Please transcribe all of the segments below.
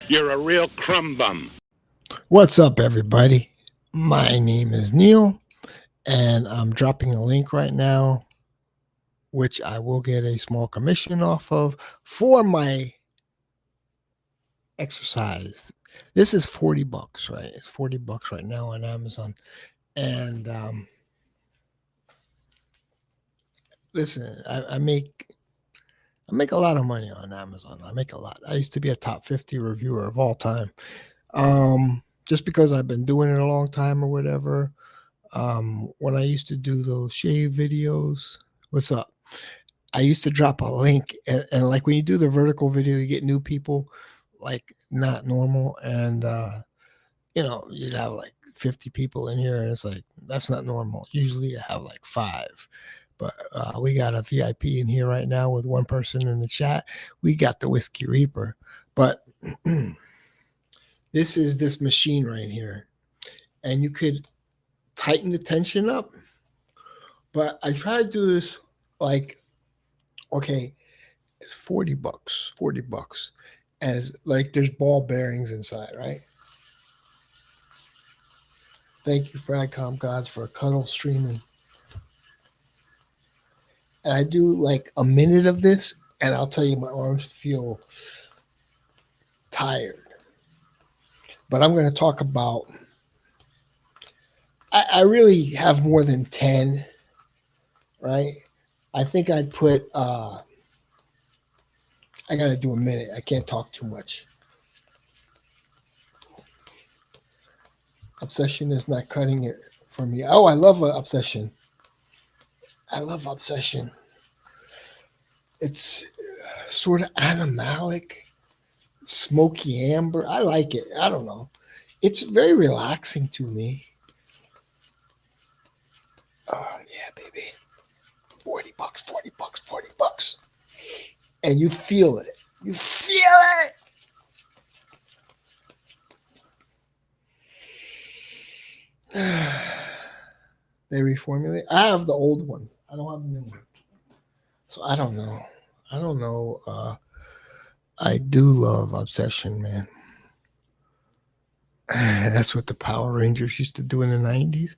You're a real crumb bum. What's up, everybody? My name is Neil, and I'm dropping a link right now, which I will get a small commission off of for my exercise. This is $40, right? It's $40 right now on Amazon. And listen, I make a lot of money on Amazon. I make a lot. I used to be a top 50 reviewer of all time. Just because I've been doing it a long time or whatever. When I used to do those shave videos, what's up? I used to drop a link, and like when you do the vertical video, you get new people, like not normal, and you'd have like 50 people in here, and it's like that's not normal. Usually, you have like five, but we got a VIP in here right now with one person in the chat. We got the Whiskey Reaper, but this is this machine right here, and you could tighten the tension up. But I try to do this like, okay, it's $40, $40. As like there's ball bearings inside, right? Thank you, Fragcom Gods, for cuddle streaming. And I do like a minute of this, and I'll tell you, my arms feel tired. But I'm going to talk about. I really have more than 10, right? I think I'd put. I got to do a minute. I can't talk too much. Obsession is not cutting it for me. Oh, I love Obsession. I love Obsession. It's sort of animalic, smoky amber. I like it. I don't know. It's very relaxing to me. Oh, yeah, baby. $40, $40, $40. And you feel it. You feel it. They reformulate. I have the old one. I don't have the new one. So I don't know. I don't know. I do love Obsession, man. That's what the Power Rangers used to do in the 90s.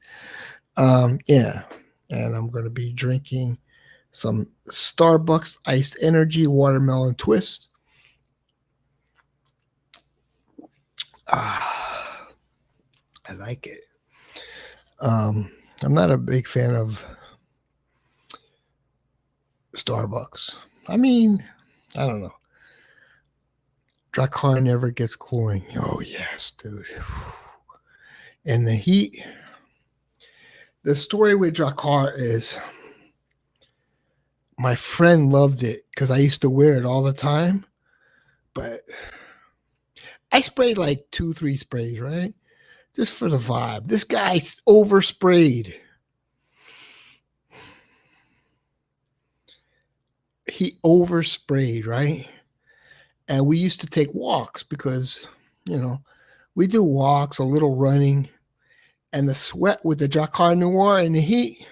Yeah. And I'm going to be drinking some Starbucks Iced Energy Watermelon Twist. I like it. I'm not a big fan of Starbucks. I mean, I don't know. Drakkar never gets cloying. Oh, yes, dude. And the heat. The story with Drakkar is my friend loved it because I used to wear it all the time. But I sprayed like 2-3 sprays, right? Just for the vibe. This guy oversprayed. He oversprayed, right? And we used to take walks because, we do walks, a little running, and the sweat with the Drakkar Noir and the heat.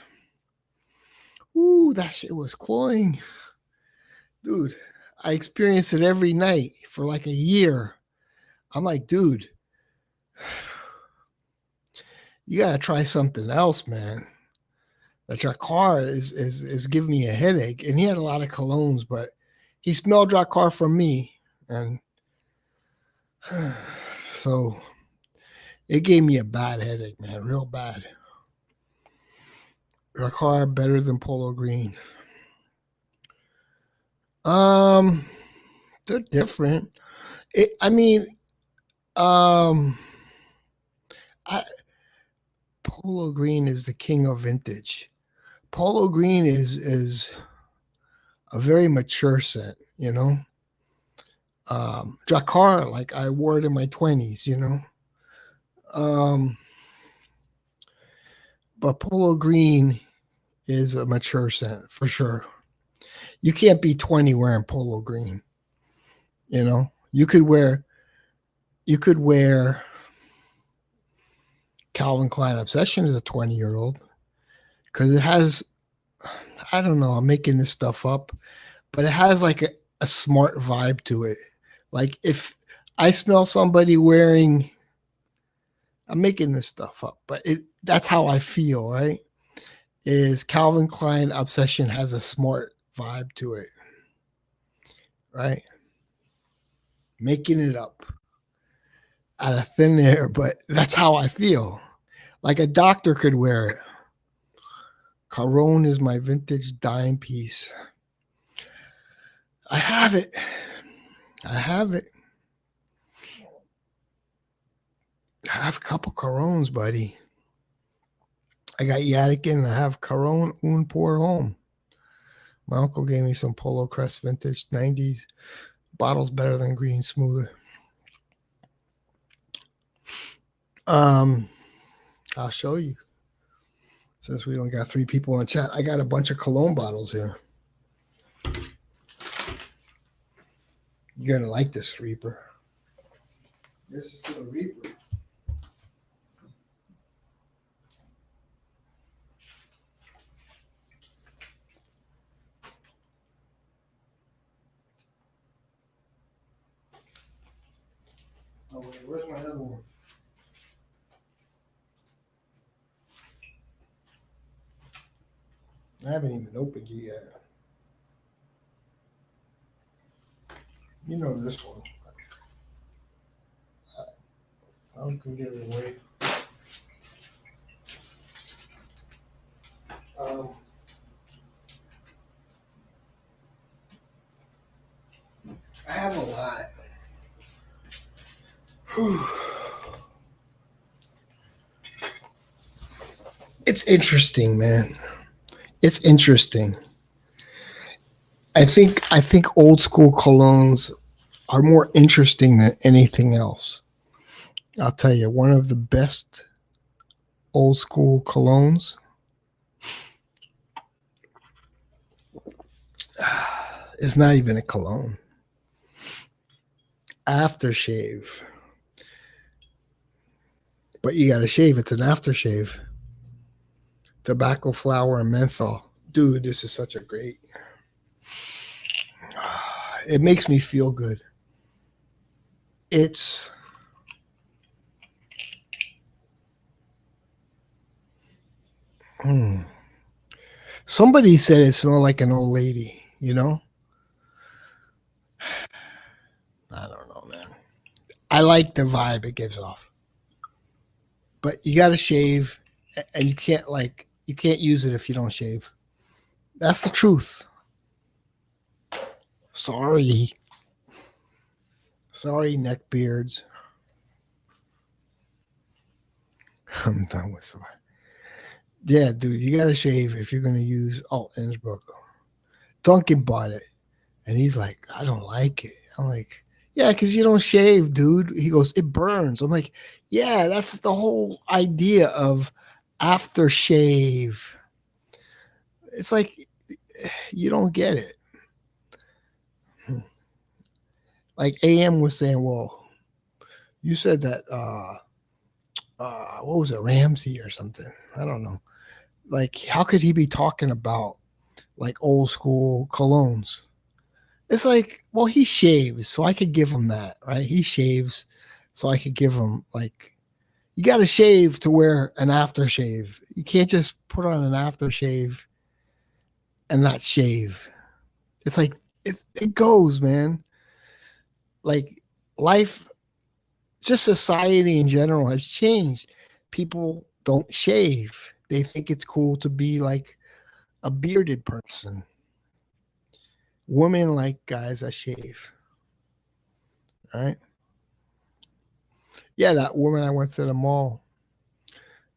Ooh, that shit was cloying. Dude, I experienced it every night for like a year. I'm like, dude, you gotta try something else, man. The Drakkar is giving me a headache, and he had a lot of colognes, but he smelled Drakkar from me, and so it gave me a bad headache, man, real bad. Drakkar better than Polo Green. They're different. Polo Green is the king of vintage. Polo Green is a very mature scent, Drakkar, like I wore it in my 20s, but Polo Green is a mature scent for sure. You can't be 20 wearing Polo Green. You could wear Calvin Klein Obsession as a 20-year-old because it has, I don't know, I'm making this stuff up, but it has like a smart vibe to it. Like if I smell somebody wearing. I'm making this stuff up, but that's how I feel, right? Is Calvin Klein Obsession has a smart vibe to it, right? Making it up out of thin air, but that's how I feel. Like a doctor could wear it. Caron is my vintage dime piece. I have it. I have it. I have a couple Carones, buddy. I got Yadikin. I have Caron Un Pour Home. My uncle gave me some Polo Crest vintage 90s. Bottle's better than green, smoother. I'll show you. Since we only got 3 people in chat, I got a bunch of cologne bottles here. You're gonna like this, Reaper. This is for the Reaper. Oh wait, where's my other one? I haven't even opened it yet. You know this one. I can give it away. I have a lot. Whew. It's interesting, man. It's interesting. I think old school colognes are more interesting than anything else. I'll tell you, one of the best old school colognes is not even a cologne. Aftershave. But you got to shave. It's an aftershave. Tobacco flower and menthol. Dude, this is such a great. It makes me feel good. It's. Somebody said it smelled like an old lady, you know? I don't know, man. I like the vibe it gives off. But you got to shave, and you can't use it if you don't shave. That's the truth. Sorry, neckbeards. I'm done with sorry. Yeah, dude, you got to shave if you're going to use Innsbruck. Duncan bought it, and he's like, I don't like it. I'm like, yeah, because you don't shave, dude. He goes, it burns. I'm like, yeah, that's the whole idea of aftershave. It's like, you don't get it. Like AM was saying, well, you said that, what was it, Ramsey or something? I don't know. Like, how could he be talking about like old school colognes? It's like, well, he shaves, so I could give him that, right? He shaves, so I could give him like, you got to shave to wear an aftershave. You can't just put on an aftershave and not shave. It's like it goes, man. Like life, just society in general has changed. People don't shave. They think it's cool to be like a bearded person. Women like guys that shave. Right? Yeah, that woman I went to the mall.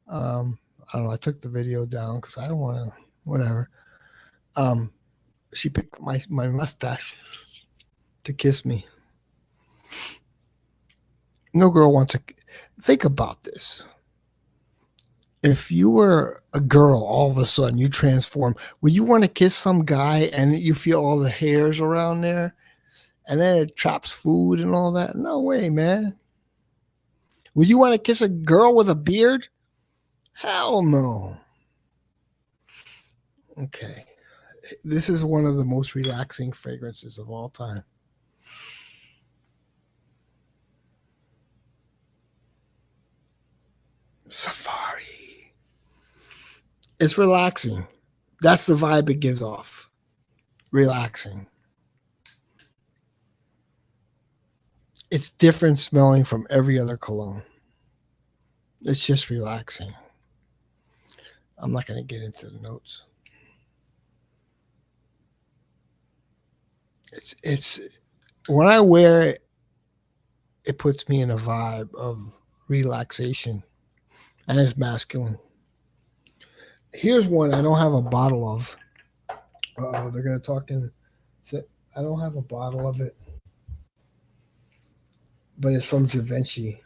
I don't know. I took the video down because I don't want to. Whatever. She picked up my mustache to kiss me. No girl wants to. Think about this. If you were a girl, all of a sudden you transform, would you want to kiss some guy and you feel all the hairs around there and then it traps food and all that? No way, man. Would you want to kiss a girl with a beard? Hell no. Okay. This is one of the most relaxing fragrances of all time. It's relaxing. That's the vibe it gives off. Relaxing. It's different smelling from every other cologne. It's just relaxing. I'm not going to get into the notes. It's when I wear it, it puts me in a vibe of relaxation, and it's masculine. Here's one I don't have a bottle of. Oh, they're gonna talk in. I don't have a bottle of it, but it's from Givenchy,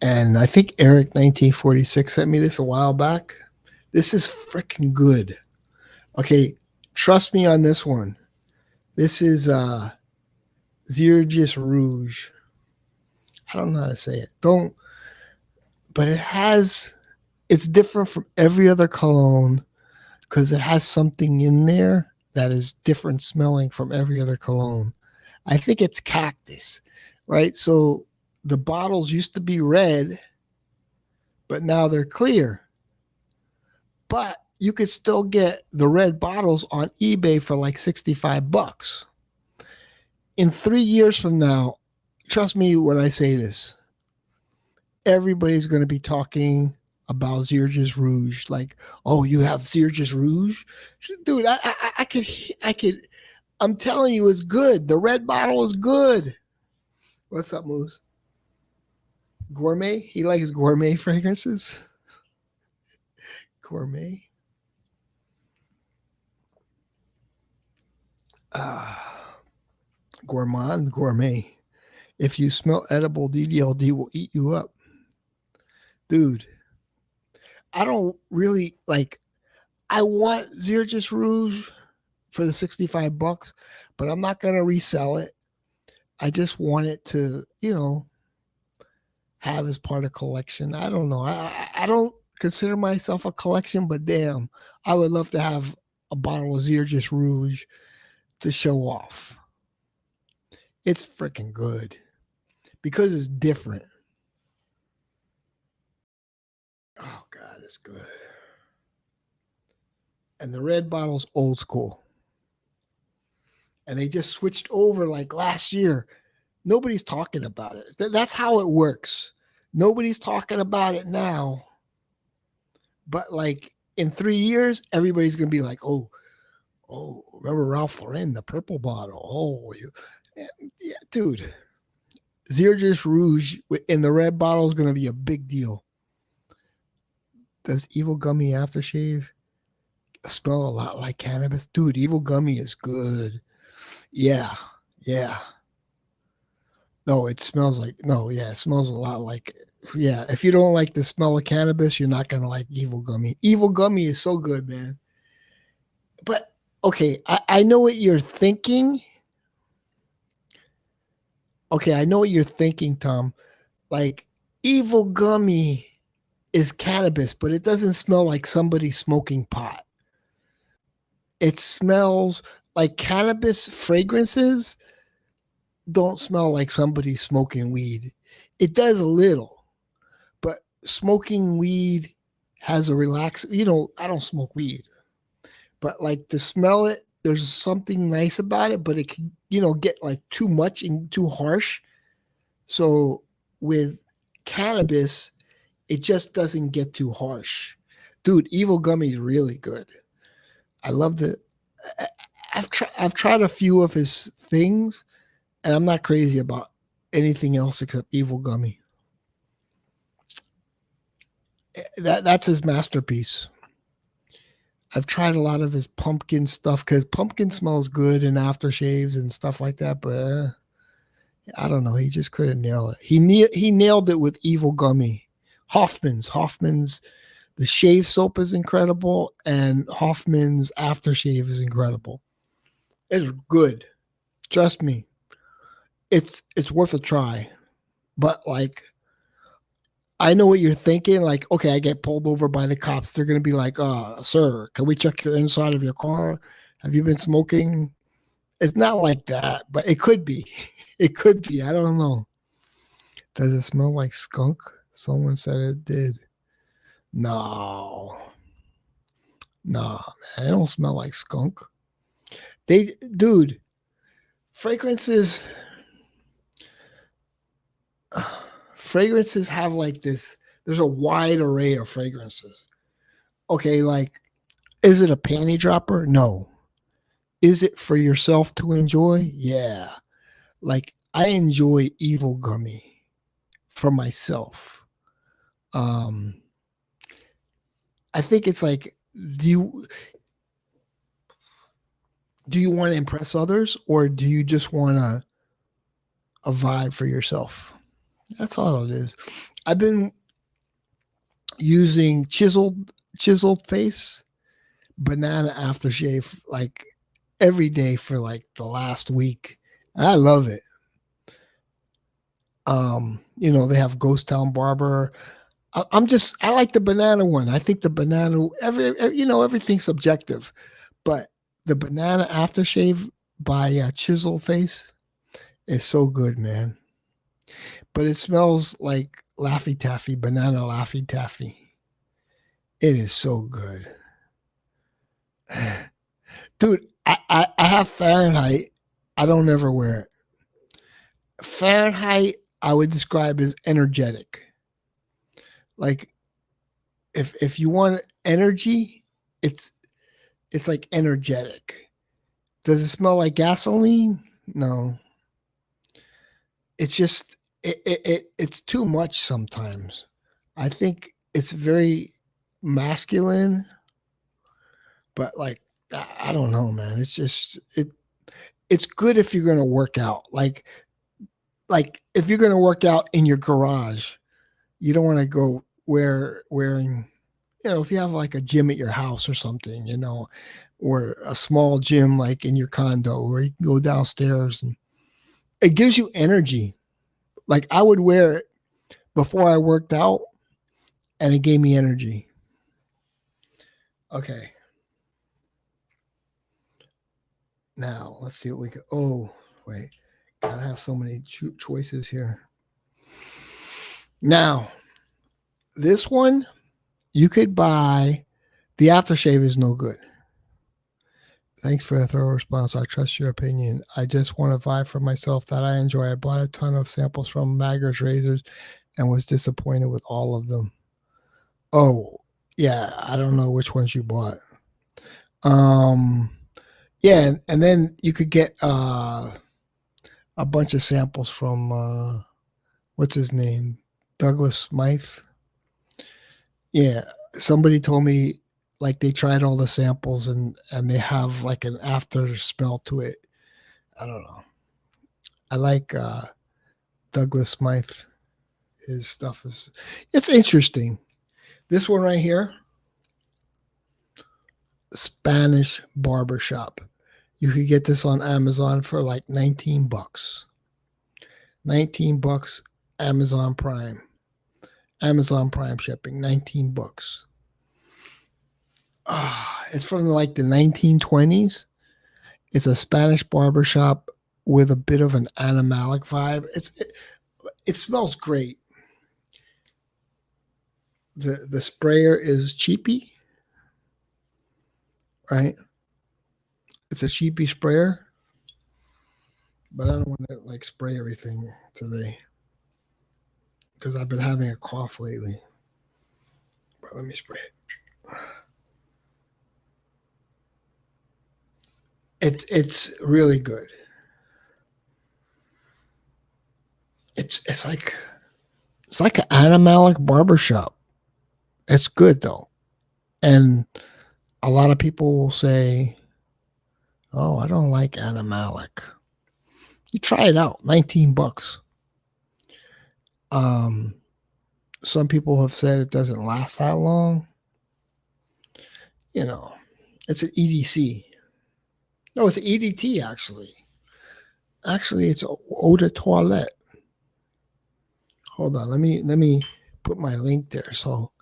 and I think Eric 1946 sent me this a while back. This is freaking good. Okay, trust me on this one. This is Zirgis Rouge. I don't know how to say it. Don't, but it's different from every other cologne because it has something in there that is different smelling from every other cologne. I think it's cactus, right? So the bottles used to be red, but now they're clear. But you could still get the red bottles on eBay for like $65. In 3 years from now, trust me when I say this, everybody's going to be talking about Zirgis Rouge. Like, oh, you have Zirgis Rouge? Dude, I could, I'm telling you, it's good. The red bottle is good. What's up, Moose? Gourmet? He likes gourmet fragrances? Gourmet? Gourmand, gourmet. If you smell edible, DDLD will eat you up. Dude, I don't really like, I want Zirgis Rouge for the $65, but I'm not going to resell it. I just want it to, have as part of collection. I don't know. I don't consider myself a collection, but damn, I would love to have a bottle of Zirgis Rouge to show off. It's freaking good because it's different. Oh God, it's good. And the red bottle's old school. And they just switched over like last year. Nobody's talking about it. That's how it works. Nobody's talking about it now. But like in 3 years, everybody's going to be like, oh, remember Ralph Lauren, the purple bottle? Oh, yeah, dude. Zirgis Rouge in the red bottle is going to be a big deal. Does Evil Gummy aftershave smell a lot like cannabis? Dude, Evil Gummy is good. Yeah. No, it smells like, it smells a lot like, if you don't like the smell of cannabis, you're not going to like Evil Gummy. Evil Gummy is so good, man. But, okay, I know what you're thinking. Okay, I know what you're thinking, Tom. Like, Evil Gummy is cannabis, but it doesn't smell like somebody smoking pot. It smells like cannabis fragrances don't smell like somebody smoking weed. It does a little, but smoking weed has a relax. I don't smoke weed, but like to smell it, there's something nice about it, but it can, get like too much and too harsh. So with cannabis, it just doesn't get too harsh. Dude, Evil Gummy is really good. I love it. I've tried a few of his things, and I'm not crazy about anything else except Evil Gummy. That's his masterpiece. I've tried a lot of his pumpkin stuff because pumpkin smells good in aftershaves and stuff like that, but I don't know. He just couldn't nail it. He nailed it with Evil Gummy. Hoffman's, the shave soap is incredible, and Hoffman's aftershave is incredible. It's good. Trust me. It's worth a try. But like, I know what you're thinking. Like, okay, I get pulled over by the cops. They're gonna be like, sir, can we check your inside of your car? Have you been smoking? It's not like that, but it could be. It could be. I don't know. Does it smell like skunk? Someone said it did. No, nah, man, it don't smell like skunk. Dude, fragrances, fragrances have like this. There's a wide array of fragrances. Okay, like, is it a panty dropper? No. Is it for yourself to enjoy? Yeah. Like, I enjoy Evil Gummy for myself. Um, I think it's like, do you do you want to impress others, or do you just want a vibe for yourself? That's all it is. I've been using chiseled face banana aftershave like every day for like the last week. I love it. They have Ghost Town Barber. I like the banana one. I think the banana everything's subjective, but the banana aftershave by Chisel Face is so good, man. But it smells like Laffy Taffy, banana Laffy Taffy. It is so good. Dude, I have Fahrenheit. I don't ever wear it. Fahrenheit, I would describe as energetic. Like, if you want energy, it's like energetic. Does it smell like gasoline? No. It's just it's too much sometimes. I think it's very masculine, but like, I don't know, man. It's just it's good if you're gonna work out. Like if you're gonna work out in your garage, you don't want to go wearing, if you have like a gym at your house or something, or a small gym like in your condo, where you can go downstairs and it gives you energy. Like, I would wear it before I worked out, and it gave me energy. Okay. Now let's see what we can. Oh, wait. Gotta have so many choices here. Now, this one, you could buy. The aftershave is no good. Thanks for a thorough response. I trust your opinion. I just want to vibe for myself that I enjoy. I bought a ton of samples from Maggers razors and was disappointed with all of them. Oh, yeah. I don't know which ones you bought. Yeah, and then you could get a bunch of samples from what's his name? Douglas Smythe. Yeah. Somebody told me like they tried all the samples and they have like an after smell to it. I don't know. I like Douglas Smythe. His stuff it's interesting. This one right here, Spanish barbershop. You could get this on Amazon for like $19. $19 Amazon Prime. Amazon Prime shipping, $19. It's from like the 1920s. It's a Spanish barbershop with a bit of an animalic vibe. It smells great. The sprayer is cheapy, right? It's a cheapy sprayer, but I don't want to like spray everything today because I've been having a cough lately. But let me spray it. It's really good. It's like an animalic barbershop. It's good though, and a lot of people will say, "Oh, I don't like animalic." You try it out. $19. Some people have said it doesn't last that long. It's an EDC. No, it's an EDT actually. Actually, it's eau de toilette. Hold on, let me put my link there so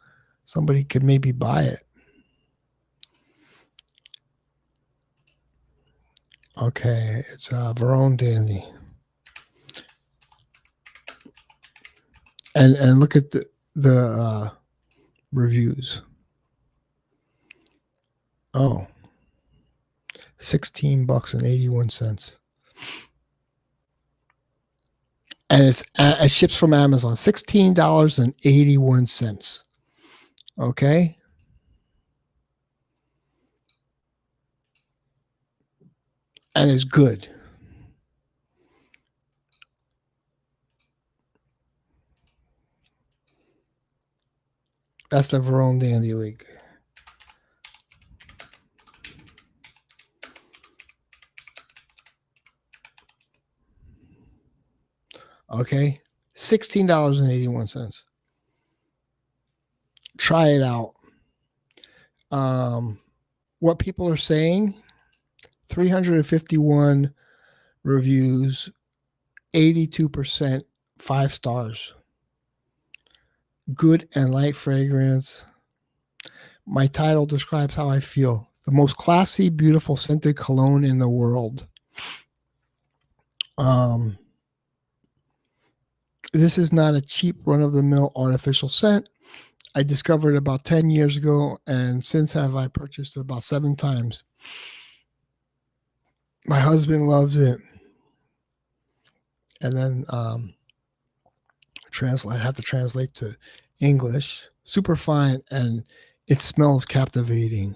somebody could maybe buy it. Okay, it's Verone Dandy. And look at the reviews. Oh, $16.81. And it ships from Amazon. $16.81. Okay. And it's good. That's the Verone Dandy League. Okay. $16.81. Try it out. What people are saying, 351 reviews, 82% 5 stars. Good and light fragrance. My title describes how I feel. The most classy, beautiful scented cologne in the world. This is not a cheap run-of-the-mill artificial scent. I discovered it about 10 years ago, and since have I purchased it about 7 times. My husband loves it. And then I have to translate to English. Super fine, and it smells captivating.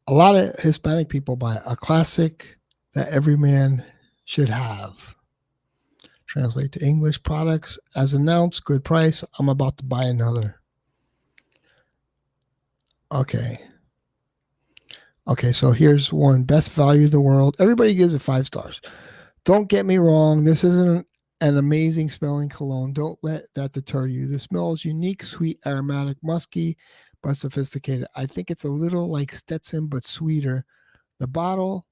A lot of Hispanic people buy a classic that every man should have. Translate to English. Products as announced, good price. I'm about to buy another. Okay, so here's one. Best value in the world. Everybody gives it 5 stars. Don't get me wrong. This isn't an amazing smelling cologne. Don't let that deter you. The smell is unique, sweet, aromatic, musky, but sophisticated. I think it's a little like Stetson, but sweeter. The bottle.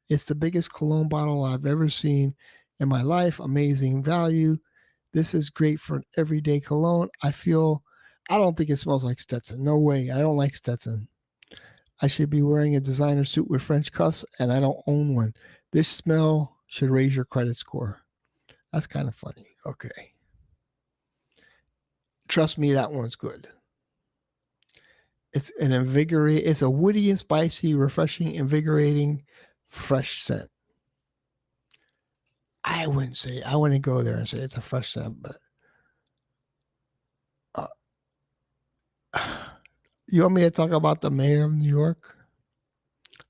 It's the biggest cologne bottle I've ever seen in my life. Amazing value. This is great for an everyday cologne. I don't think it smells like Stetson. No way. I don't like Stetson. I should be wearing a designer suit with French cuffs, and I don't own one. This smell should raise your credit score. That's kind of funny. Okay. Trust me, that one's good. It's it's a woody and spicy, refreshing, invigorating, fresh scent. I wouldn't go there and say it's a fresh scent, but you want me to talk about the mayor of New York?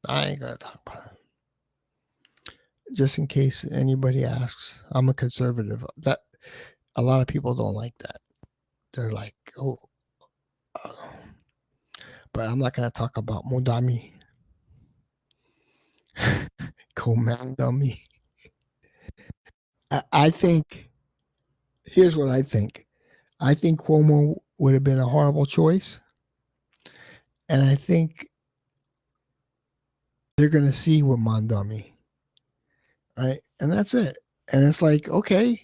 I ain't gonna talk about it. Just in case anybody asks, I'm a conservative. That a lot of people don't like that. They're like, oh, but I'm not gonna talk about Mondami. Comandami. I think. Here's what I think. I think Cuomo would have been a horrible choice, and I think they're going to see with Mondami, right? And that's it. And it's like, okay.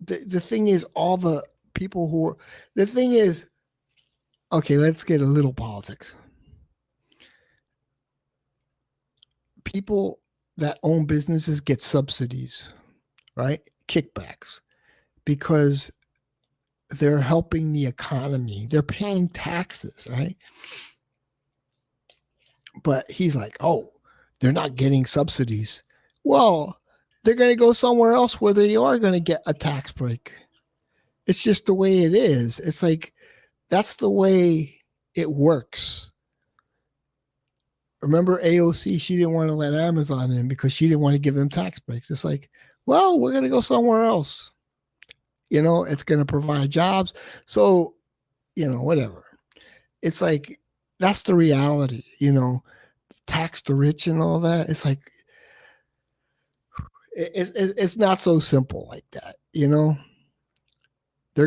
The thing is, all the people who are, the thing is, okay, let's get a little politics. People that own businesses get subsidies, right? Kickbacks, because they're helping the economy. They're paying taxes, right? But he's like, oh, they're not getting subsidies. Well, they're going to go somewhere else where they are going to get a tax break. It's just the way it is. It's like, that's the way it works. Remember AOC, she didn't want to let Amazon in because she didn't want to give them tax breaks. It's like, well, we're going to go somewhere else. It's going to provide jobs. So, whatever. It's like, that's the reality, tax the rich and all that. It's like, it's not so simple like that. They're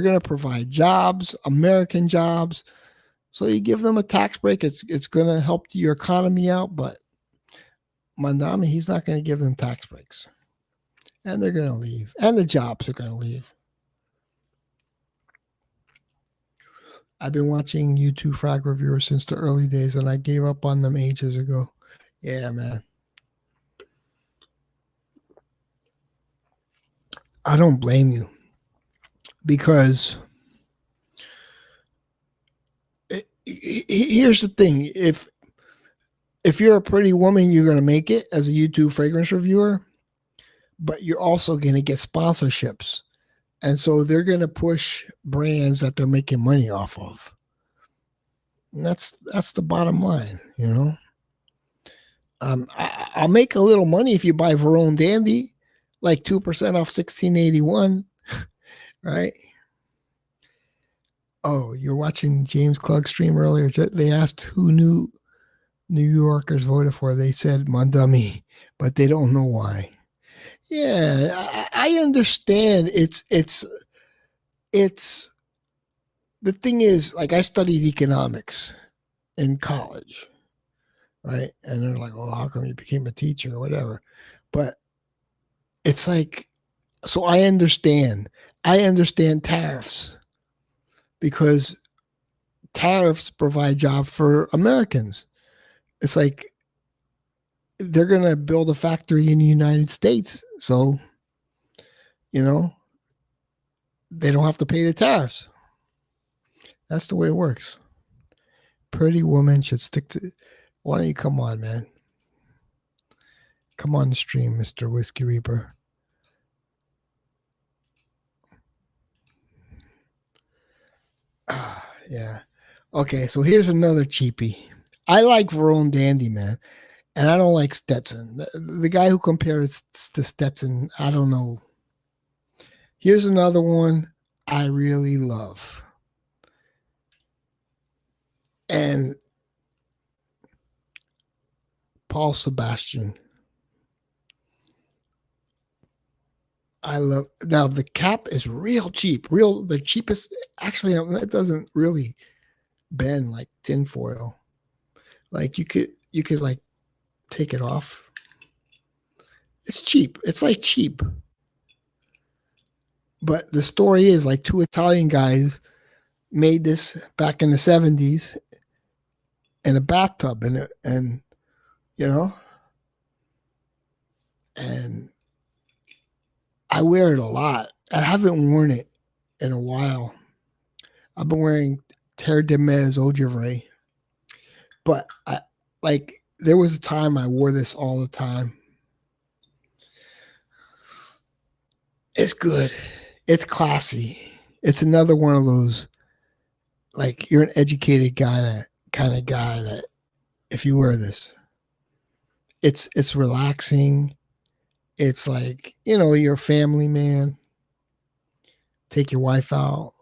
going to provide jobs, American jobs. So you give them a tax break. It's going to help your economy out. But Mondami, he's not going to give them tax breaks. And they're going to leave. And the jobs are going to leave. I've been watching YouTube frag reviewers since the early days, and I gave up on them ages ago. Yeah, man. I don't blame you, because here's the thing: if you're a pretty woman, you're going to make it as a YouTube fragrance reviewer, but you're also going to get sponsorships. And so they're going to push brands that they're making money off of. And that's the bottom line, you know. I'll make a little money if you buy Verone Dandy, like 2% off 1681, right? Oh, you're watching James Klug stream earlier. They asked who New Yorkers voted for. They said Mondumi, but they don't know why. Yeah, I understand. It's the thing is, like, I studied economics in college, right? And they're like, "Oh, how come you became a teacher or whatever?" But it's like, so I understand. I understand tariffs because tariffs provide jobs for Americans. It's like they're going to build a factory in the United States, so you know they don't have to pay the tariffs. That's the way it works. Pretty woman should stick to. Why don't you come on, man? Come on the stream, Mr. Whiskey Reaper. Yeah. Okay, so here's another cheapie. I like Verone Dandy, man, and I don't like Stetson. The guy who compared it to Stetson, I don't know. Here's another one I really love. And Paul Sebastian. I love. Now the cap is real cheap, the cheapest. Actually, that doesn't really bend like tinfoil. Like you could like take it off. It's cheap. It's like cheap. But the story is like two Italian guys made this back in the 70s in a bathtub, and you know, and I wear it a lot. I haven't worn it in a while. I've been wearing Terre de Mes Eau de Javel, but there was a time I wore this all the time. It's good. It's classy. It's another one of those, like, you're an educated guy, that kind of guy that if you wear this, it's relaxing. It's like, you're a family man. Take your wife out.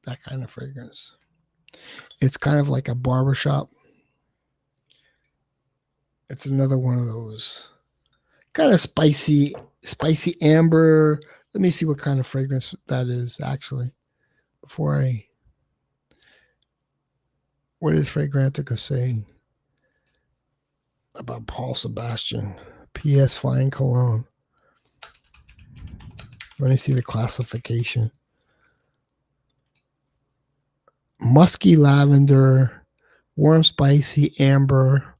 That kind of fragrance. It's kind of like a barbershop. It's another one of those kind of spicy amber. Let me see what kind of fragrance that is, actually. What is Fragrantica saying about Paul Sebastian? PS Fine Cologne. Let me see the classification. Musky lavender, warm spicy amber.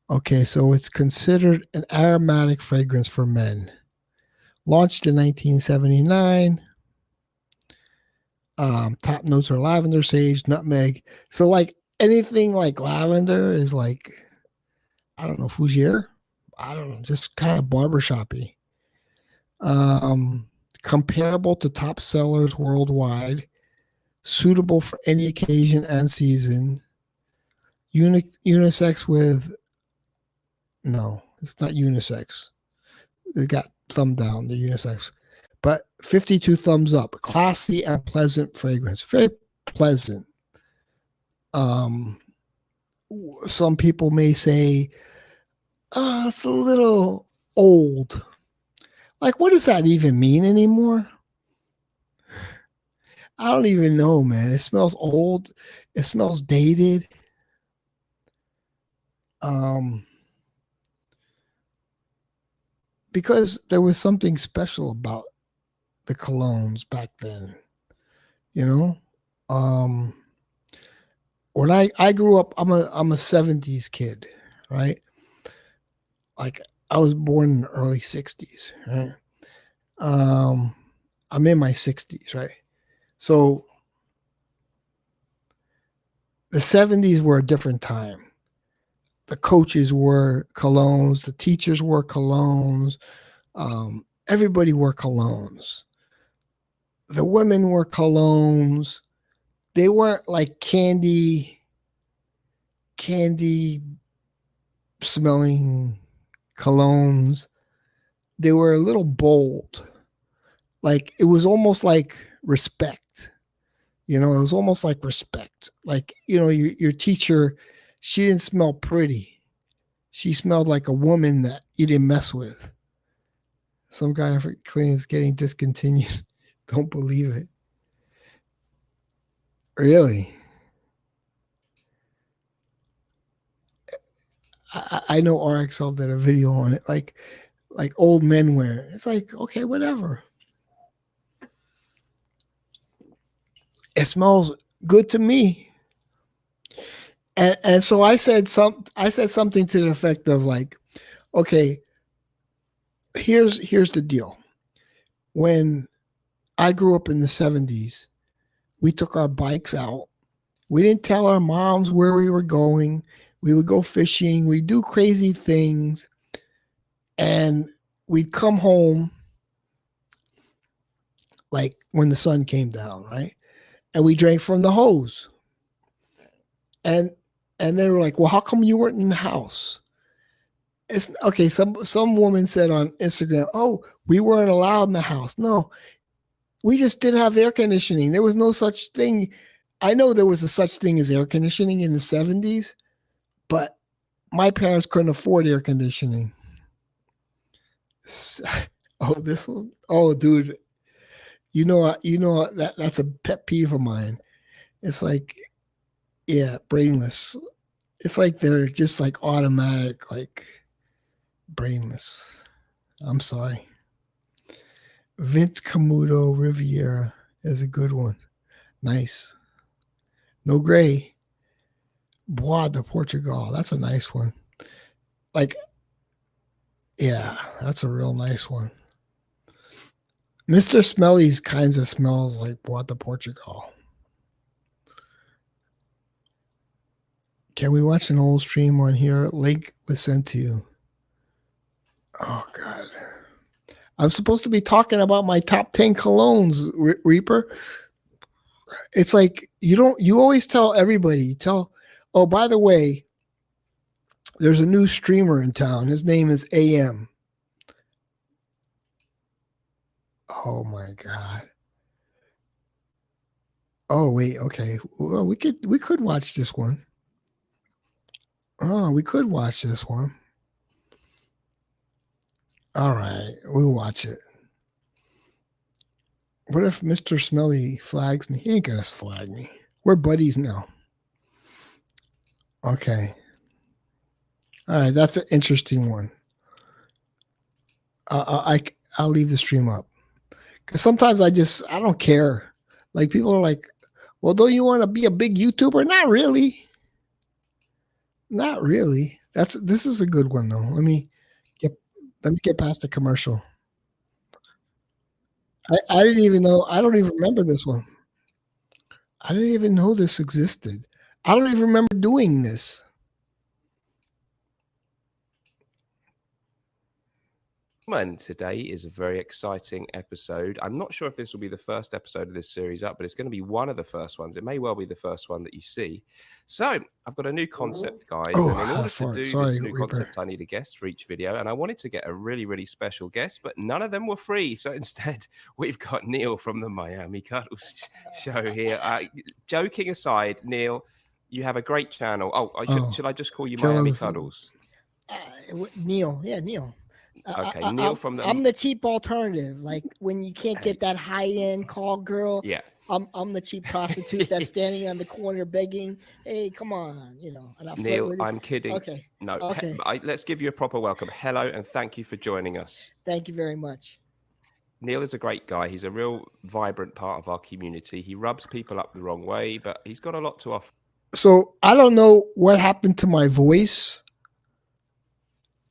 Okay, so it's considered an aromatic fragrance for men. Launched in 1979. Top notes are lavender, sage, nutmeg. So like anything like lavender is like, I don't know, fougere. I don't know, just kind of barbershoppy. Comparable to top sellers worldwide. Suitable for any occasion and season. Unisex with, no, it's not unisex. It got thumb down, the unisex. But 52 thumbs up. Classy and pleasant fragrance. Very pleasant. Some people may say, it's a little old. Like, what does that even mean anymore? I don't even know, man. It smells old. It smells dated. Because there was something special about the colognes back then, when I grew up, I'm a 70s kid, right? Like, I was born in the early 60s, right? I'm in my 60s, right? So the 70s were a different time. The coaches wore colognes, the teachers wore colognes, everybody wore colognes. The women wore colognes. They weren't like candy smelling colognes. They were a little bold. Like it was almost like respect. It was almost like respect. Like, your teacher, she didn't smell pretty. She smelled like a woman that you didn't mess with. Some guy for cleaning is getting discontinued. Don't believe it. Really? I know RXL did a video on it, like old men wear. It's like, okay, whatever. It smells good to me. And so I said something to the effect of like, okay, here's the deal. When I grew up in the 70s, we took our bikes out. We didn't tell our moms where we were going. We would go fishing. We'd do crazy things. And we'd come home like when the sun came down, right? And we drank from the hose. And they were like, well, how come you weren't in the house? It's okay. Some woman said on Instagram, oh, we weren't allowed in the house. No, we just didn't have air conditioning. There was no such thing. I know there was a such thing as air conditioning in the 70s, but my parents couldn't afford air conditioning. Oh, dude, that's a pet peeve of mine. It's like, yeah, brainless. It's like they're just like automatic, like brainless. I'm sorry. Vince Camuto Riviera is a good one. Nice. No gray. Bois de Portugal. That's a nice one. Like, yeah, that's a real nice one. Mr. Smelly's kinds of smells like Bois de Portugal. Can we watch an old stream on here? Link was sent to you. Oh, God. I'm supposed to be talking about my top 10 colognes, Reaper. It's like you always tell everybody, oh, by the way, there's a new streamer in town. His name is AM. Oh my God. Oh, wait, okay. Well, we could watch this one. Oh, we could watch this one. All right, we'll watch it. What if Mr. Smelly flags me? He ain't gonna flag me. We're buddies now. Okay. All right, that's an interesting one. I'll leave the stream up because sometimes I don't care. Like people are like, well, don't you want to be a big YouTuber? Not really. Not really. This is a good one though. Let me get past the commercial. I didn't even know. I don't even remember this one. I didn't even know this existed. I don't even remember doing this. And today is a very exciting episode. I'm not sure if this will be the first episode of this series up, but it's going to be one of the first ones. It may well be the first one that you see. So I've got a new concept, guys. And in order to do this new concept, I need a guest for each video. And I wanted to get a really, really special guest, but none of them were free. So instead, we've got Neil from the Miami Cuddles show here. Joking aside, Neil, you have a great channel. Should I just call you Miami Cuddles? Neil. Yeah, Neil. Okay, Neil from the. I'm the cheap alternative. Like when you can't get that high end call girl. Yeah. I'm the cheap prostitute that's standing on the corner begging. Hey, come on, And Neil, I'm kidding. Okay. No. Okay. Let's give you a proper welcome. Hello, and thank you for joining us. Thank you very much. Neil is a great guy. He's a real vibrant part of our community. He rubs people up the wrong way, but he's got a lot to offer. So I don't know what happened to my voice.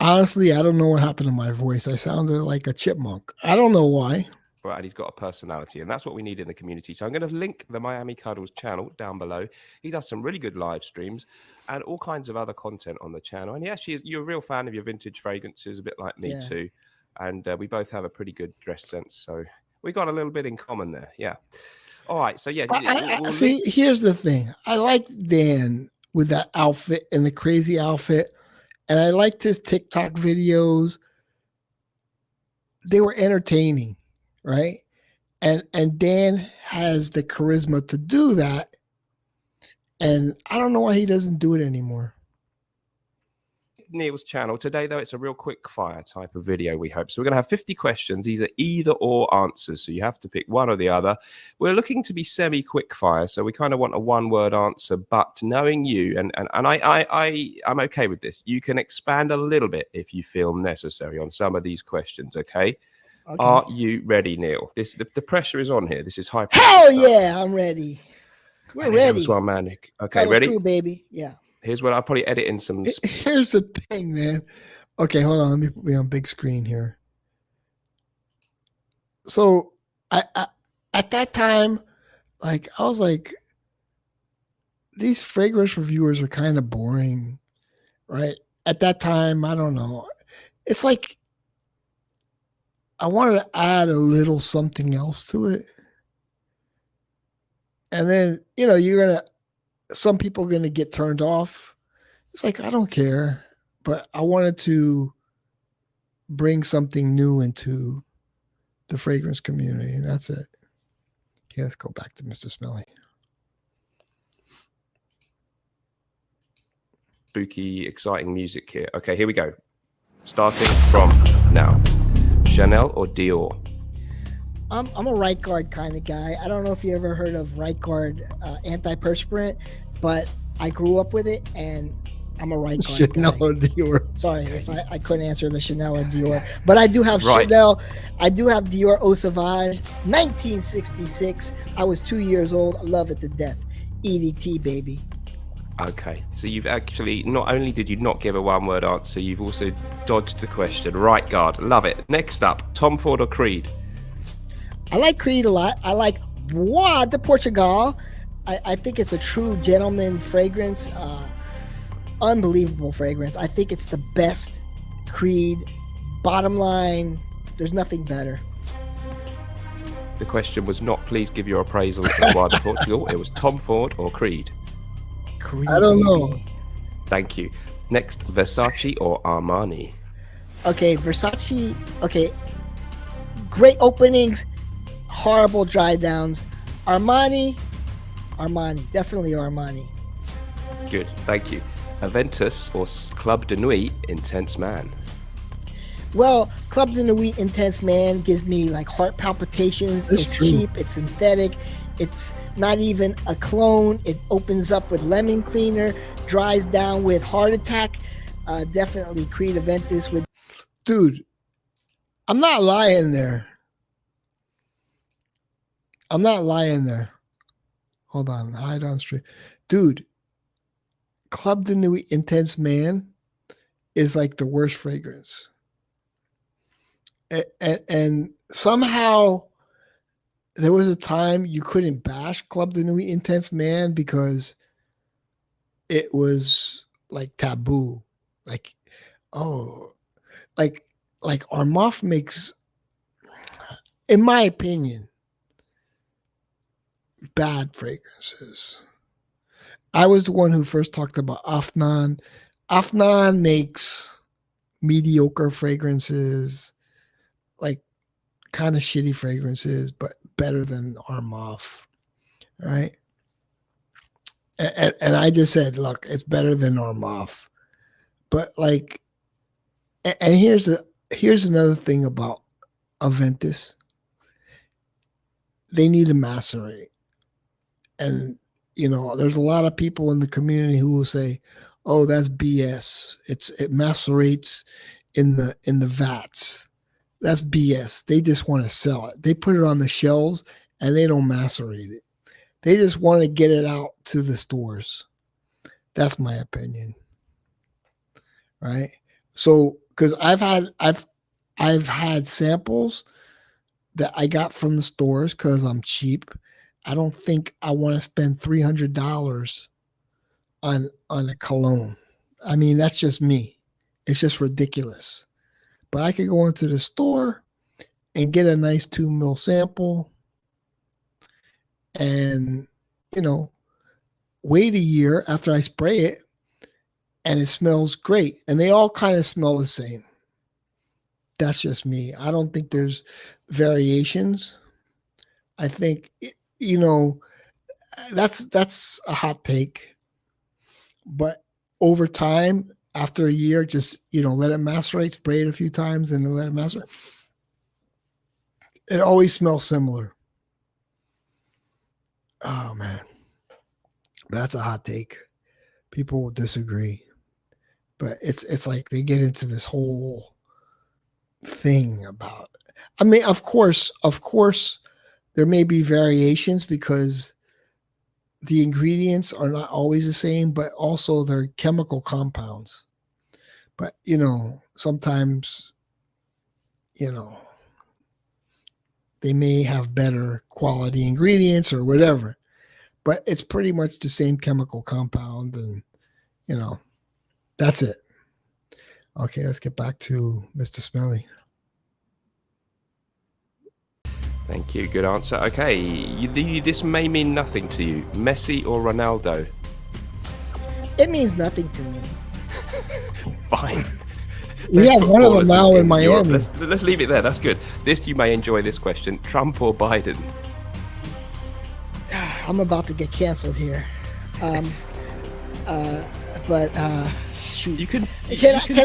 Honestly, I don't know what happened to my voice. I sounded like a chipmunk. I don't know why. right? And he's got a personality, and that's what we need in the community. So I'm going to link the Miami Cuddles channel down below. He does some really good live streams and all kinds of other content on the channel. And you're a real fan of your vintage fragrances, a bit like me too. And we both have a pretty good dress sense, so we got a little bit in common there. Yeah. All right. So yeah, we'll see. Here's the thing. I liked Dan with that outfit and the crazy outfit, and I liked his TikTok videos. They were entertaining, right? And Dan has the charisma to do that, and I don't know why he doesn't do it anymore. Neil's channel today, though, it's a real quick fire type of video, we hope. So we're going to have 50 questions, either or answers, so you have to pick one or the other. We're looking to be semi quick fire, so we kind of want a one-word answer, but knowing you, and I'm okay with this, you can expand a little bit if you feel necessary on some of these questions. Okay. Are you ready, Neil? The pressure is on here. This is high pressure. Hell yeah, I'm ready. We're ready. Well, man. Okay, ready? Crew, baby. Yeah. Here's what I'll probably edit in some. Here's the thing, man. Okay, hold on. Let me put me on big screen here. So I at that time, I was like, these fragrance reviewers are kind of boring, right? At that time, I don't know. It's like I wanted to add a little something else to it. And then, some people are going to get turned off. It's like, I don't care, but I wanted to bring something new into the fragrance community. And that's it. Okay, let's go back to Mr. Smelly. Spooky, exciting music here. Okay, here we go. Starting from now. Chanel or Dior? I'm a right guard kind of guy. I don't know if you ever heard of right guard antiperspirant, but I grew up with it, and I'm a right guard Chanel guy. or Dior. Sorry if I couldn't answer the Chanel or Dior, but I do have Right. Chanel. I do have Dior Eau Sauvage, 1966. I was 2 years old. I love it to death. EDT, baby. Okay, so you've actually, not only did you not give a one-word answer, you've also dodged the question. Right guard, love it. Next up, Tom Ford or Creed? I like Creed a lot. I like Bois de Portugal. I think it's a true gentleman fragrance. Unbelievable fragrance. I think it's the best Creed. Bottom line, there's nothing better. The question was not, please give your appraisal to Bois de Portugal. It was Tom Ford or Creed. Creed, I don't know. baby. Thank you. Next, Versace or Armani? Okay, Versace. Okay, great openings, horrible dry downs. Armani, definitely Armani. Good, thank you. Aventus or Club de Nuit Intense Man? Well, Club de Nuit Intense Man gives me like heart palpitations. That's It's true. cheap, it's synthetic, it's not even a clone. It opens up with lemon cleaner, dries down with heart attack. Definitely Creed Aventus with. Dude, I'm not lying there. Hold on. Hide on stream. Dude, Club de Nuit Intense Man is like the worst fragrance. And somehow there was a time you couldn't bash Club de Nuit Intense Man because it was like taboo. Like, oh, like Armaf makes, in my opinion, bad fragrances. I was the one who first talked about Afnan. Afnan makes mediocre fragrances, like kind of shitty fragrances, but better than Armaf, right? And I just said, look, it's better than Armaf. But like, and here's another thing about Aventus. They need to macerate. And there's a lot of people in the community who will say, "Oh, that's BS. It macerates in the vats." That's BS. They just want to sell it. They put it on the shelves and they don't macerate it. They just want to get it out to the stores. That's my opinion. Right? So, because I've had samples that I got from the stores because I'm cheap. I don't think I want to spend $300 on a cologne. I mean, that's just me. It's just ridiculous. But I could go into the store and get a nice 2 ml sample and, wait a year after I spray it, and it smells great. And they all kind of smell the same. That's just me. I don't think there's variations. I think, that's a hot take. But over time, after a year, just, let it macerate, spray it a few times, and then let it macerate. It always smells similar. Oh, man. That's a hot take. People will disagree. But it's like they get into this whole thing about, I mean, of course, there may be variations because the ingredients are not always the same, but also they're chemical compounds. But, sometimes, they may have better quality ingredients or whatever, but it's pretty much the same chemical compound. And, that's it. Okay, let's get back to Mr. Smelly. Thank you. Good answer. Okay, this may mean nothing to you. Messi or Ronaldo? It means nothing to me. Fine. We have one of them now in Miami. Let's leave it there. That's good. You may enjoy this question. Trump or Biden? I'm about to get canceled here. Shoot. Can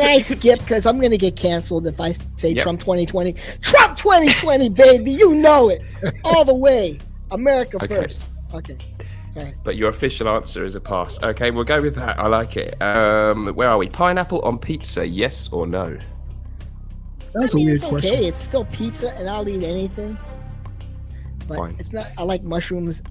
I skip? Because I'm going to get canceled if I say Trump 2020. Trump 2020, baby. You know it. All the way. America first. Okay. Sorry. But your official answer is a pass. Okay, we'll go with that. I like it. Where are we? Pineapple on pizza, yes or no? That's a weird question. Okay, it's still pizza, and I'll eat anything. But Fine. It's not. I like mushrooms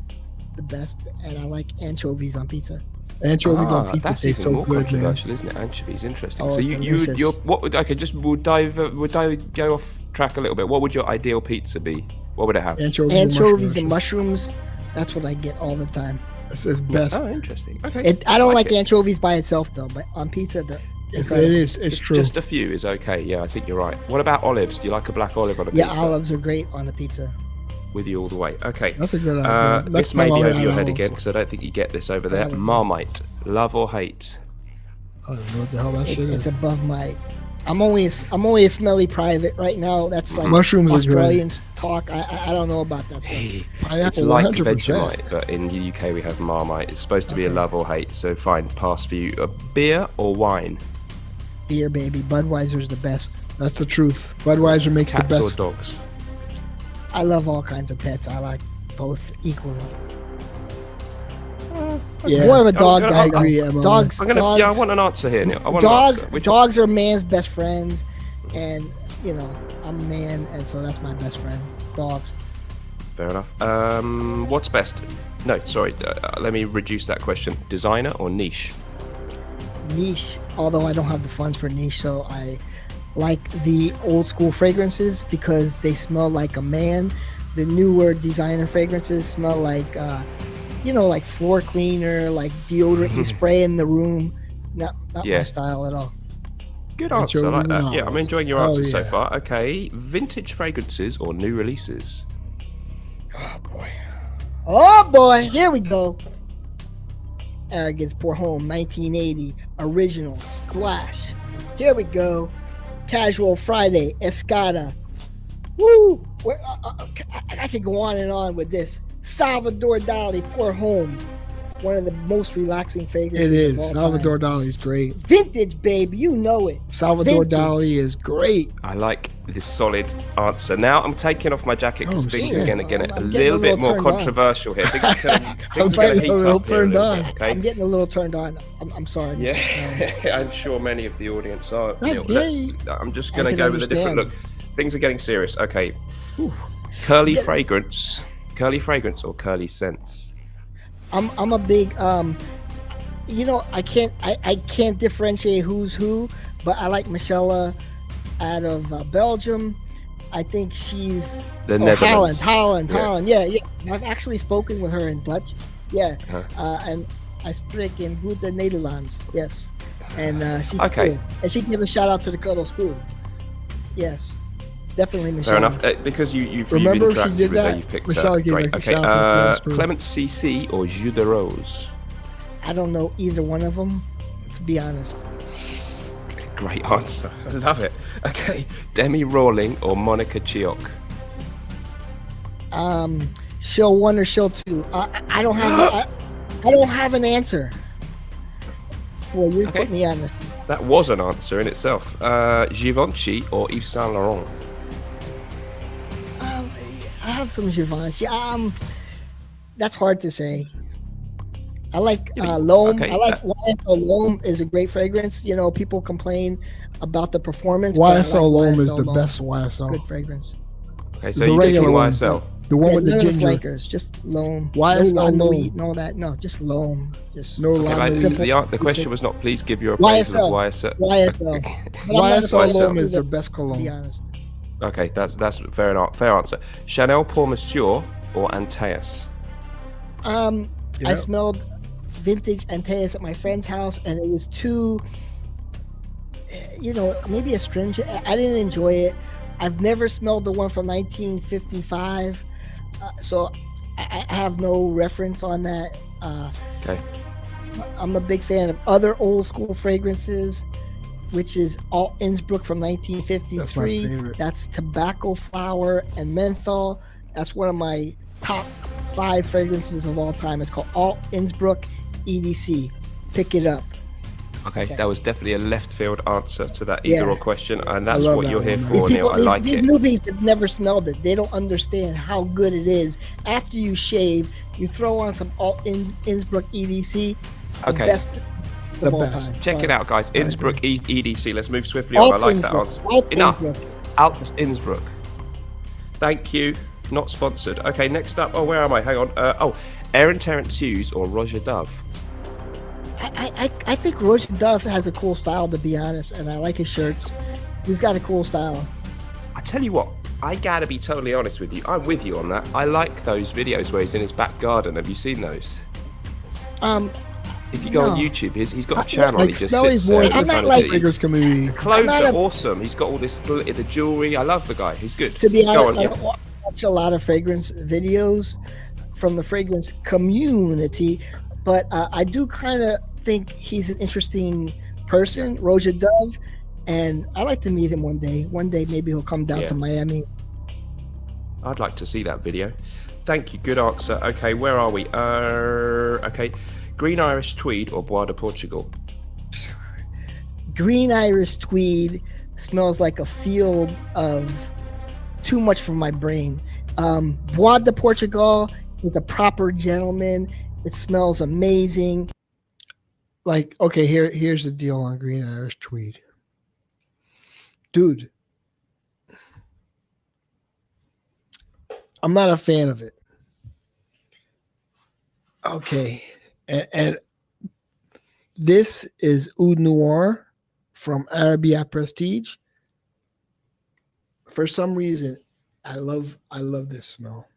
the best, and I like anchovies on pizza. Anchovies on pizza that's taste even so more good, man. controversial, isn't it? Anchovies, interesting. Oh, So you're what? Okay, we'll go off track a little bit. What would your ideal pizza be? What would it have? Anchovies and mushrooms. That's what I get all the time. This is best. Oh, interesting. Okay. I don't like anchovies by itself though, but on pizza, it's true. Just a few is okay. Yeah, I think you're right. What about olives? Do you like a black olive on a pizza? Yeah, olives are great on a pizza. With you all the way. Okay. That's a good idea. This may be over your head again because I don't think you get this over there. Marmite, love or hate? I don't know what the hell that shit is. It's above my. I'm only a smelly private right now. That's like mushrooms Australians talk. I don't know about that stuff. Hey, Pineapple, it's like 100%. Vegemite, but in the UK we have Marmite. It's supposed to be a love or hate, so fine, pass for you. A beer or wine? Beer, baby. Budweiser's the best. That's the truth. Budweiser makes Cats the best. or dogs? I love all kinds of pets. I like both equally. Yeah. More of a dog I guy. agree. Dogs. I want an answer here, Neil. I want Dogs. an answer. Dogs are man's best friends, and I'm a man, and so that's my best friend. Dogs. Fair enough. What's best? No, sorry. Let me reduce that question. Designer or niche? Niche. Although I don't have the funds for niche, so I like the old school fragrances because they smell like a man. The newer designer fragrances smell like, like floor cleaner, like deodorant you spray in the room. Not my style at all. Good answer. I like that. Yeah, I'm enjoying your answers so far. Okay, vintage fragrances or new releases? Oh boy, here we go. Arrogance Pour Home 1980 original splash. Here we go. Casual Friday Escada. Woo! I could go on and on with this. Salvador Dali Pour Home. One of the most relaxing fragrances. It is. Of all Salvador time. Dali is great. Vintage, baby. You know it. Salvador Dali is great. I like this solid answer. Now I'm taking off my jacket because things are going to get a I'm little bit more turned on. controversial here. Things are I'm going to getting heat a little up here a turned little on. bit, okay? I'm getting a little turned on. I'm sorry. Yeah, I'm sure many of the audience are. That's I'm just going to can go with a different look. Things are getting serious. Okay. Curly fragrance or curly scents? I'm a big I can't differentiate who's who, but I like Michelle out of Belgium, I think she's The Netherlands. Holland. Yeah. Yeah. I've actually spoken with her in Dutch. Yeah. Uh-huh. And I speak in Goede Nederlands. Yes. And she's Okay. cool. And she gave a shout out to the Cuddle School. Yes. Definitely Michelle. Fair enough. Because you've Remember she interacted did with her, that? you've picked Michelle her. gave Great. like a Okay. shout out to the Clement CC or Jus de Rose? I don't know either one of them, to be honest. Great answer. I love it. Okay. Demi Rawling or Monica Chioc? Show 1 or show 2. I don't have I don't have an answer. Well, you Okay. put me on this. That was an answer in itself. Givenchy or Yves Saint Laurent? I have some Givenchy. That's hard to say. I like L'Homme. Okay, I like YSL L'Homme is a great fragrance. You know, people complain about the performance. but I like YSL L'Homme is the L'Homme. best YSL. Good fragrance. Okay, so The you're picking regular one. YSL. The one Yeah, with the none of ginger. flankers, just L'Homme. YSL no L'Homme. heat, no that. No, just L'Homme. Just No Okay, line. like, simple. the question was not please give your appraisal of YSL. YSL. But I'm not YSL opposed L'Homme to is their it, best to be cologne. honest. Okay, that's fair enough. Fair answer. Chanel Pour Monsieur or Antaeus? You I know? smelled vintage Antaeus at my friend's house, and it was too, maybe astringent. I didn't enjoy it. I've never smelled the one from 1955, so I have no reference on that. Okay. I'm a big fan of other old school fragrances, which is Alt Innsbruck from 1953. That's my favorite. That's tobacco flower and menthol. That's one of my top 5 fragrances of all time. It's called Alt Innsbruck EDC. Pick it up. Okay, Okay. that was definitely a left field answer to that Yeah. either or question, and that's love what that you're here one, man. for, Neil. I like these it. newbies have never smelled it. They don't understand how good it is. After you shave, you throw on some Alt Innsbruck EDC. The Okay. best The of all best. time. Check Sorry. it out, guys. Innsbruck EDC. Let's move swiftly on. Alt I like that Innsbruck. answer. Alt Enough. Innsbruck. Alt Innsbruck. Thank you. Not sponsored. Okay, next up. Oh, where am I? Hang on. Aaron Terrence Hughes or Roger Dove? I think Roger Dove has a cool style, to be honest, and I like his shirts. He's got a cool style. I tell you what, I gotta be totally honest with you. I'm with you on that. I like those videos where he's in his back garden. Have you seen those? If you go on No. YouTube, he's got a channel. Like he just Smelly's sits more there. into I'm not the like- fragrance community. Clothes I'm not are a- awesome. He's got all this the jewelry. I love the guy. He's good. To be Go honest, on, I yeah. don't watch a lot of fragrance videos from the fragrance community, but I do kind of think he's an interesting person, Roger Dove, and I like to meet him one day. One day, maybe he'll come down Yeah. to Miami. I'd like to see that video. Thank you. Good answer. Okay, where are we? Okay. Green Irish Tweed or Bois de Portugal? Green Irish Tweed smells like a field of too much for my brain. Bois de Portugal is a proper gentleman. It smells amazing. Like, okay, here's the deal on Green Irish Tweed. Dude, I'm not a fan of it. Okay. And this is Oud Noir from Arabia Prestige. For some reason, I love this smell.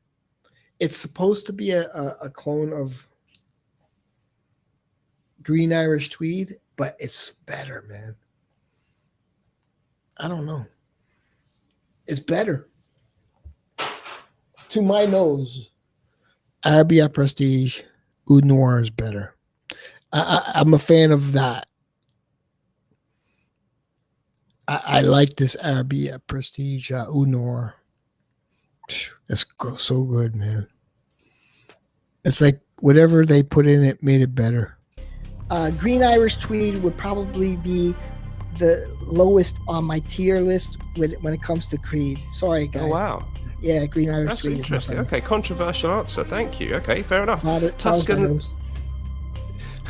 It's supposed to be a clone of Green Irish Tweed, but it's better, man. I don't know. It's better. To my nose, Arabia Prestige, Oud Noir is better. I'm a fan of that. I like this Arabia Prestige Oud Noir. It's so good, man. It's like whatever they put in it made it better. Green Irish Tweed would probably be the lowest on my tier list when it comes to Creed. Sorry, guys. Oh, wow. Yeah, Green Irish That's Tweed. interesting. Okay, controversial answer. Thank you. Okay, fair enough. Tuscan.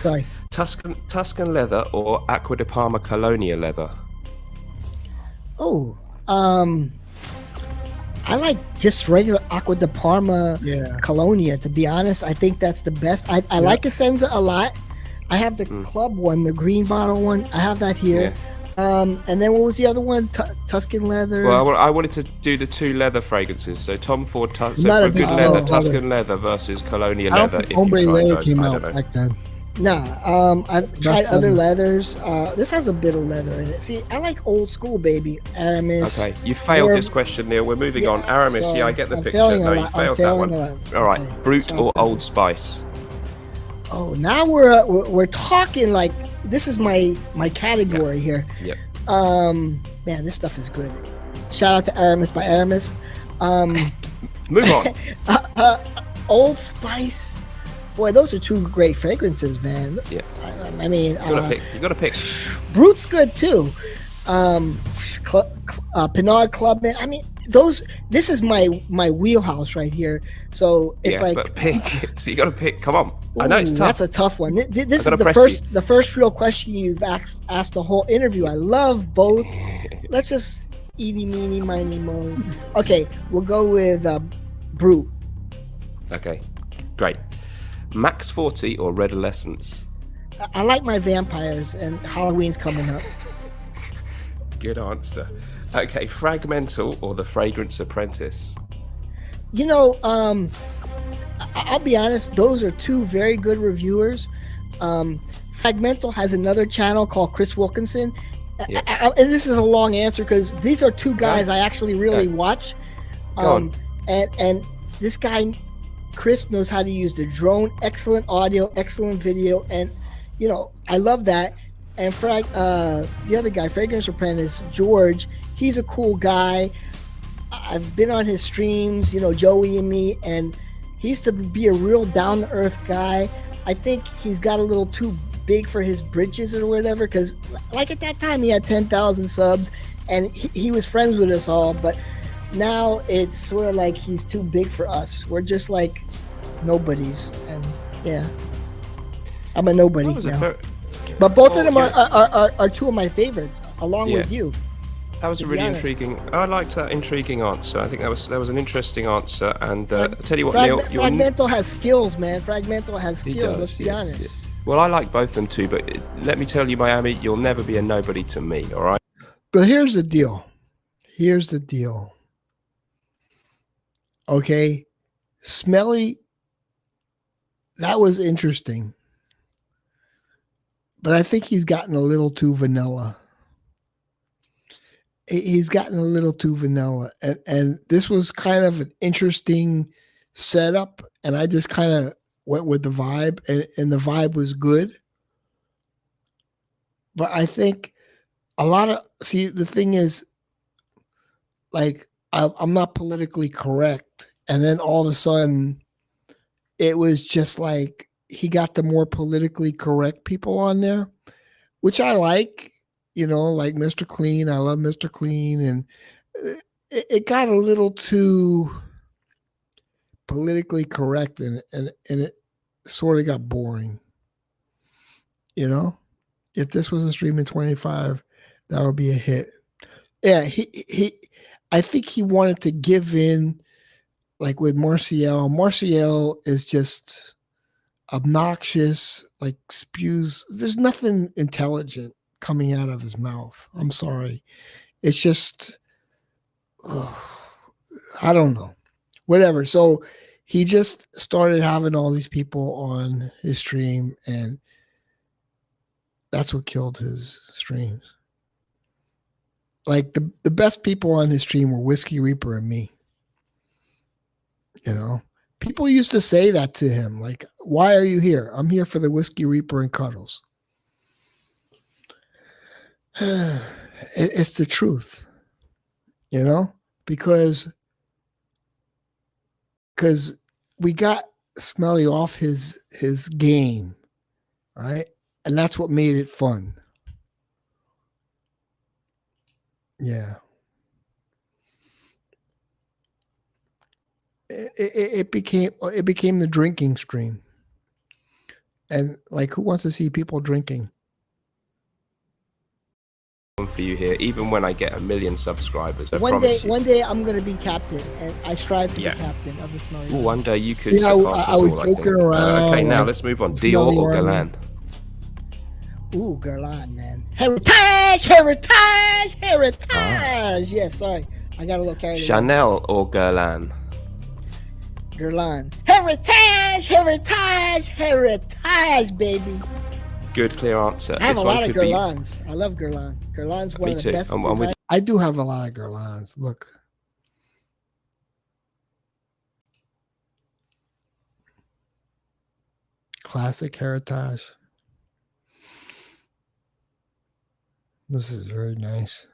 Sorry. Tuscan leather or Acqua di Parma Colonia leather? Oh, I like just regular Acqua di Parma Yeah. Colonia, to be honest. I think that's the best. I like Essenza a lot. I have the club one, the green bottle one. I have that here. And then what was the other one? Tuscan leather. Well, I wanted to do the 2 leather fragrances. So Tom Ford, so Not for a a big good leather, fan. Tuscan leather versus Colonia I don't leather. think If you Ombre try leather both, came I out don't know. back then. Nah, I've tried Just other leather. leathers. This has a bit of leather in it. See, I like old school, baby. Aramis. Okay, you failed Or- this question, Neil. We're moving Yeah, on. Aramis, sorry. yeah, I get the I'm picture. failing a No, you lot. I'm failed that failing one. a lot. All right, Okay, Brute salt, or pepper. Old Spice? Oh, now we're talking like this is my category here. Yep. Man, this stuff is good. Shout out to Aramis by Aramis. Move on. Old Spice. Boy, those are 2 great fragrances, man. Yeah. I mean, You got to pick. Brute's good too. Pinard Clubman. I mean, this is my wheelhouse right here. So it's like, but pick. So you got to pick. Come on. I know it's tough. That's a tough one. This is gotta the press the first real question you've asked the whole interview. I love both. Let's just eeny meeny miny mo. Okay, we'll go with Brute. Okay, great. Max 40 or Redolescence? I like my vampires, and Halloween's coming up. Good answer. Okay, Fragmental or The Fragrance Apprentice? You know, I'll be honest, those are 2 very good reviewers. Fragmental has another channel called Chris Wilkinson. Yeah. And this is a long answer because these are 2 guys I actually really watch. Go on. And this guy, Chris, knows how to use the drone. Excellent audio, excellent video. And, you know, I love that. And the other guy, Fragrance Apprentice, George, he's a cool guy. I've been on his streams, you know, Joey and me, and he used to be a real down-to-earth guy. I think he's got a little too big for his britches or whatever, because like at that time he had 10,000 subs and he was friends with us all, but now it's sort of like he's too big for us. We're just like nobodies, and yeah, I'm a nobody now. But both of them are 2 of my favorites, along with you. That was a really intriguing. I liked that intriguing answer. I think that was an interesting answer. And I'll tell you what, Neil, Fragmental has skills, man. Fragmental has skills. Does, let's be honest. Yes. Well, I like both of them too, but let me tell you, Miami, you'll never be a nobody to me. All right. But here's the deal. Okay, Smelly. That was interesting. But I think he's gotten a little too vanilla. He's gotten a little too vanilla. And this was kind of an interesting setup. And I just kind of went with the vibe. And the vibe was good. But I think the thing is, like, I'm not politically correct. And then all of a sudden, it was just like, he got the more politically correct people on there, which I like, you know, like Mr. Clean. I love Mr. Clean. And it got a little too politically correct and it sort of got boring. You know, if this was a stream in 25, that would be a hit. Yeah. I think he wanted to give in, like with Marcial. Marcial is just obnoxious, like spews. There's nothing intelligent coming out of his mouth. I'm sorry. It's just, I don't know. Whatever. So he just started having all these people on his stream, and that's what killed his streams. Like the best people on his stream were Whiskey Reaper and me. You know? People used to say that to him, like, why are you here? I'm here for the Whiskey Reaper and Cuddles. It's the truth, you know, because we got Smelly off his game, right? And that's what made it fun. Yeah. It became the drinking stream. And like, who wants to see people drinking? For you here, even when I get 1 million subscribers. One day I'm gonna be captain, and I strive to be captain of the Smelly. Ooh, one day you could. Yeah, I was joking around. Okay, now let's move on. Dior or Galan? Ooh, Guerlain, man. Heritage. Yeah, sorry. I got a little carried away. Chanel or Guerlain? Guerlain. Heritage, baby. Good, clear answer. I have This a one lot of could be- Guerlains. I love Guerlain. Guerlain's one Me of the too. best I'm with design- I do have a lot of Guerlains. Look. Classic Heritage. This is very nice.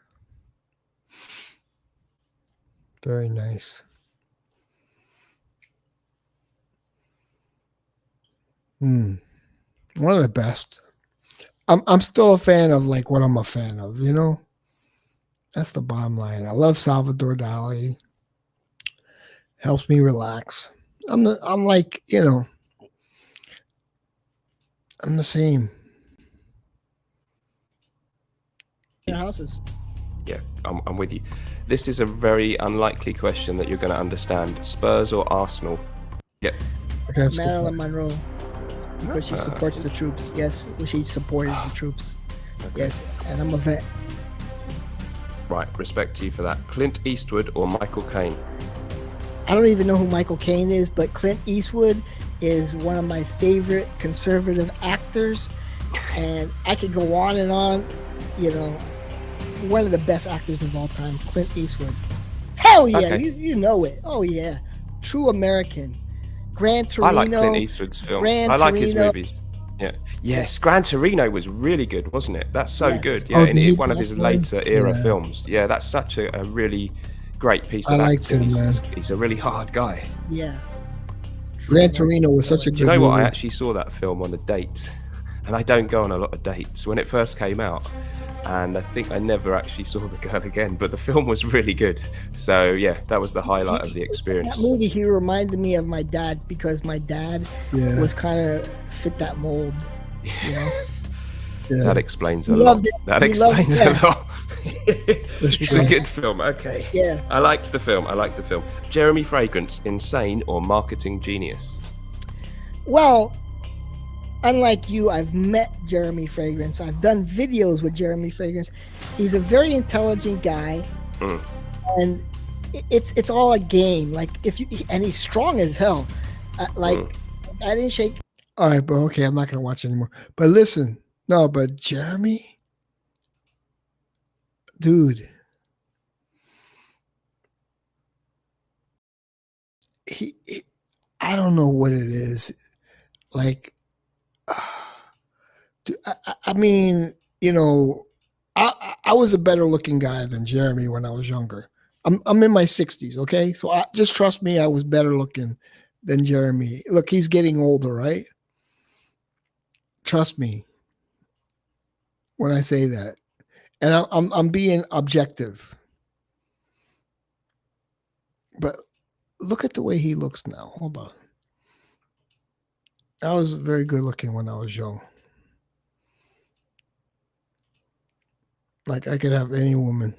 Very nice. One of the best. I'm still a fan of like what I'm a fan of, you know? That's the bottom line. I love Salvador Dali. Helps me relax. I'm like, you know, I'm the same. Their houses. Yeah, I'm with you. This is a very unlikely question that you're going to understand. Spurs or Arsenal? Yeah. Okay, let's Marilyn go. Monroe. Because she supports the troops. Yes, she supported the troops. Okay. Yes, and I'm a vet. Right, respect to you for that. Clint Eastwood or Michael Caine? I don't even know who Michael Caine is, but Clint Eastwood is one of my favorite conservative actors. And I could go on and on, you know, one of the best actors of all time, Clint Eastwood. Hell yeah, Okay. you know it. Oh yeah, true American. Gran Torino. I like Clint Eastwood's films. Gran I like his Torino. movies. Yeah. Yes, Gran Torino was really good, wasn't it? That's so Yes. good. Oh, Yeah, did he one of his pass away? later era Yeah. films. Yeah, that's such a really great piece I of liked acting. him, man. He's a really hard guy. Yeah. Gran Torino was such a Do good you know what? I movie. actually saw that film on a date, and I don't go on a lot of dates. When it first came out, and I think I never actually saw the girl again, but the film was really good. So yeah, that was the highlight of the experience. That movie, he reminded me of my dad because my dad Yeah. was kind of fit that mold. You know? Yeah. That explains a He lot. loved it. That He loved explains it. a lot. It's true. a good film. Okay. Yeah. I liked the film. Jeremy Fragrance, insane or marketing genius? Well, unlike you, I've met Jeremy Fragrance. I've done videos with Jeremy Fragrance. He's a very intelligent guy, and it's all a game. Like and he's strong as hell. I didn't shake. All right, but okay, I'm not gonna watch anymore. But listen, no, but Jeremy, dude, he I don't know what it is. Like, dude, I mean, you know, I was a better looking guy than Jeremy when I was younger. I'm in my 60s, okay? So just trust me, I was better looking than Jeremy. Look, he's getting older, right? Trust me when I say that. And I'm being objective. But look at the way he looks now. Hold on. I was very good looking when I was young. Like I could have any woman.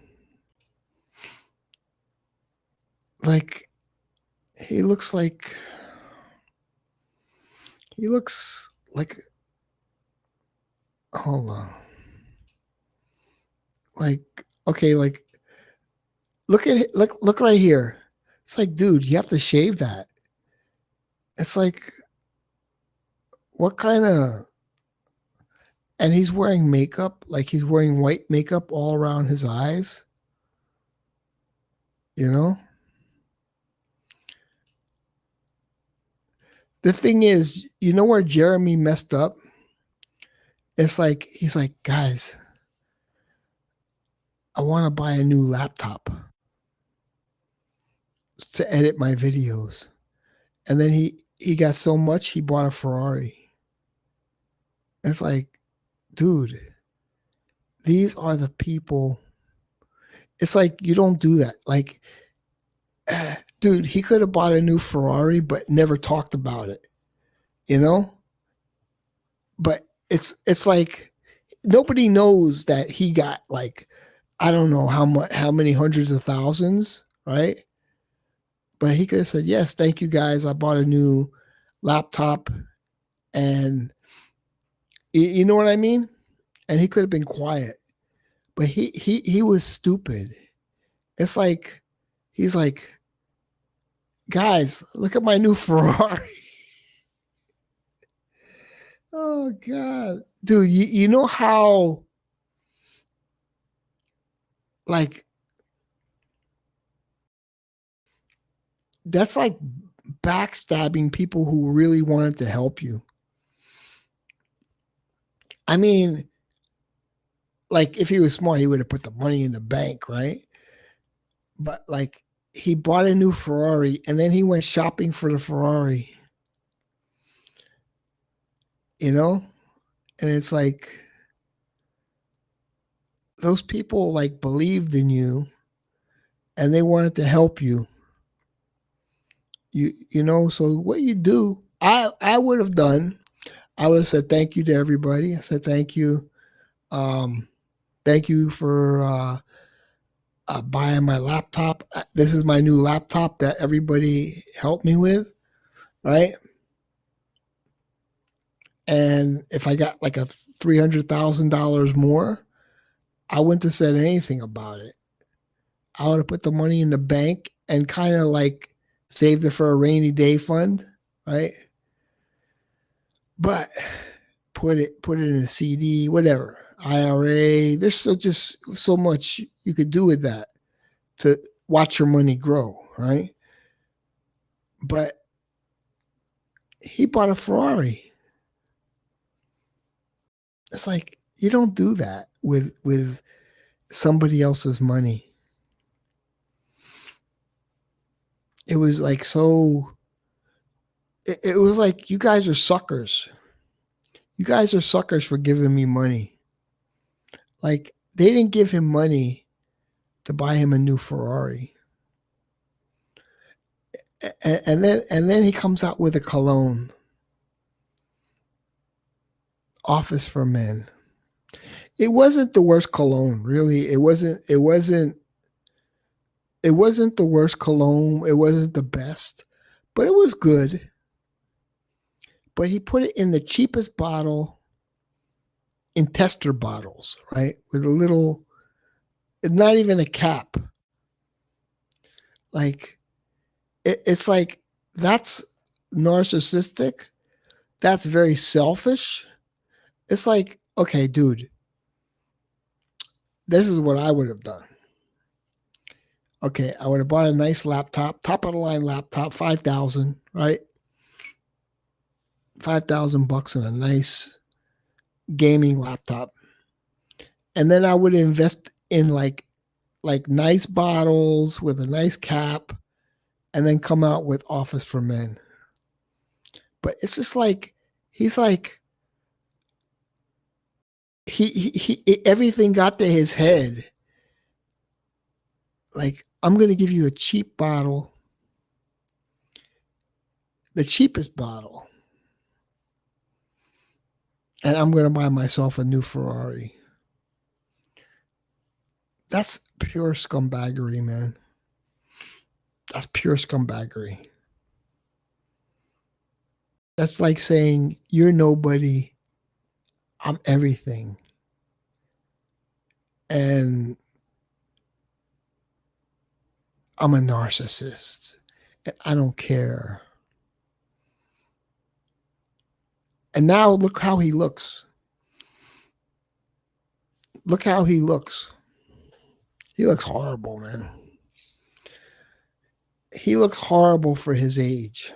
Like he looks like hold on. Like okay, like look at it, look right here. It's like, dude, you have to shave that. It's like what kind of and he's wearing makeup, like he's wearing white makeup all around his eyes. You know? The thing is, you know where Jeremy messed up? It's like, he's like, guys, I want to buy a new laptop to edit my videos. And then he got so much, he bought a Ferrari. It's like, dude, these are the people. It's like, you don't do that. Like, dude, he could have bought a new Ferrari, but never talked about it, you know? But it's like nobody knows that he got like, I don't know how many hundreds of thousands, right? But he could have said, yes, thank you guys. I bought a new laptop. And you know what I mean? and he could have been quiet, but he was stupid. It's like he's like, guys, look at my new Ferrari. Oh God, dude, you know how like that's like backstabbing people who really wanted to help you. I mean, like if he was smart, he would have put the money in the bank, right? But like he bought a new Ferrari and then he went shopping for the Ferrari. You know? And it's like those people like believed in you and they wanted to help you. You know, so what you do, I would have done, I would have said thank you to everybody. I said thank you. Thank you for buying my laptop. This is my new laptop that everybody helped me with, right? And if I got like a $300,000 more, I wouldn't have said anything about it. I would have put the money in the bank and kind of like saved it for a rainy day fund, right? But put it in a CD, whatever, IRA. There's just so much you could do with that to watch your money grow, right? But he bought a Ferrari. It's like you don't do that with somebody else's money. It was like so. It was like you guys are suckers. You guys are suckers for giving me money. Like they didn't give him money to buy him a new Ferrari. And then he comes out with a cologne. Office for Men. It wasn't the worst cologne, really. It wasn't the worst cologne. It wasn't the best, but it was good. But he put it in the cheapest bottle in tester bottles, right? With a little, it's not even a cap. Like, it's like, that's narcissistic. That's very selfish. It's like, okay, dude, this is what I would have done. Okay, I would have bought a nice laptop, top of the line laptop, 5,000, right? $5,000 in a nice gaming laptop. And then I would invest in like nice bottles with a nice cap and then come out with Office for Men. But it's just like, he's like, he everything got to his head. Like, I'm going to give you a cheap bottle, the cheapest bottle, and I'm going to buy myself a new Ferrari. That's pure scumbaggery, man. That's pure scumbaggery. That's like saying, you're nobody, I'm everything. And I'm a narcissist. And I don't care. And now look how he looks. Look how he looks. He looks horrible, man. He looks horrible for his age.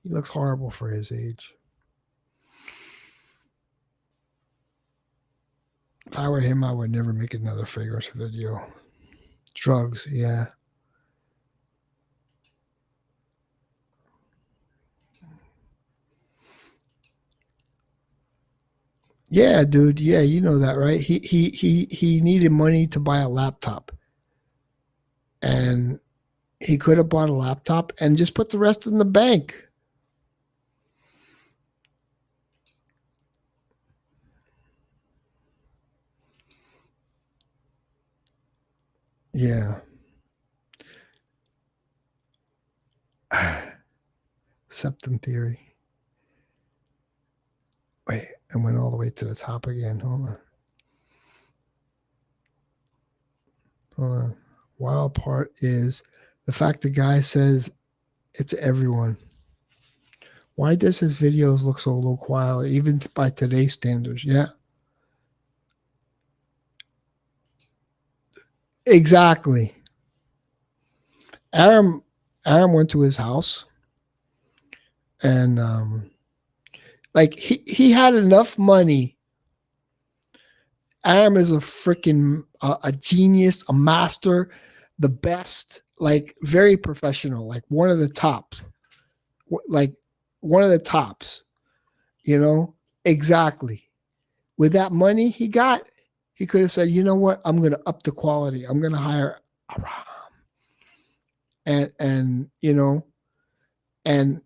He looks horrible for his age. If I were him, I would never make another fragrance video. Drugs, yeah. Yeah, dude. Yeah, you know that, right? He needed money to buy a laptop. And he could have bought a laptop and just put the rest in the bank. Yeah. Septum theory. Wait, I went all the way to the top again. Hold on. Wild part is the fact the guy says it's everyone. Why does his videos look so low quality, even by today's standards? Yeah. Exactly. Aram went to his house and like he had enough money. Aram is a freaking a genius, a master, the best, like very professional, like one of the tops, like one of the tops, you know, exactly. With that money he got, he could have said, you know what, I'm going to up the quality. I'm going to hire Aram. And you know, and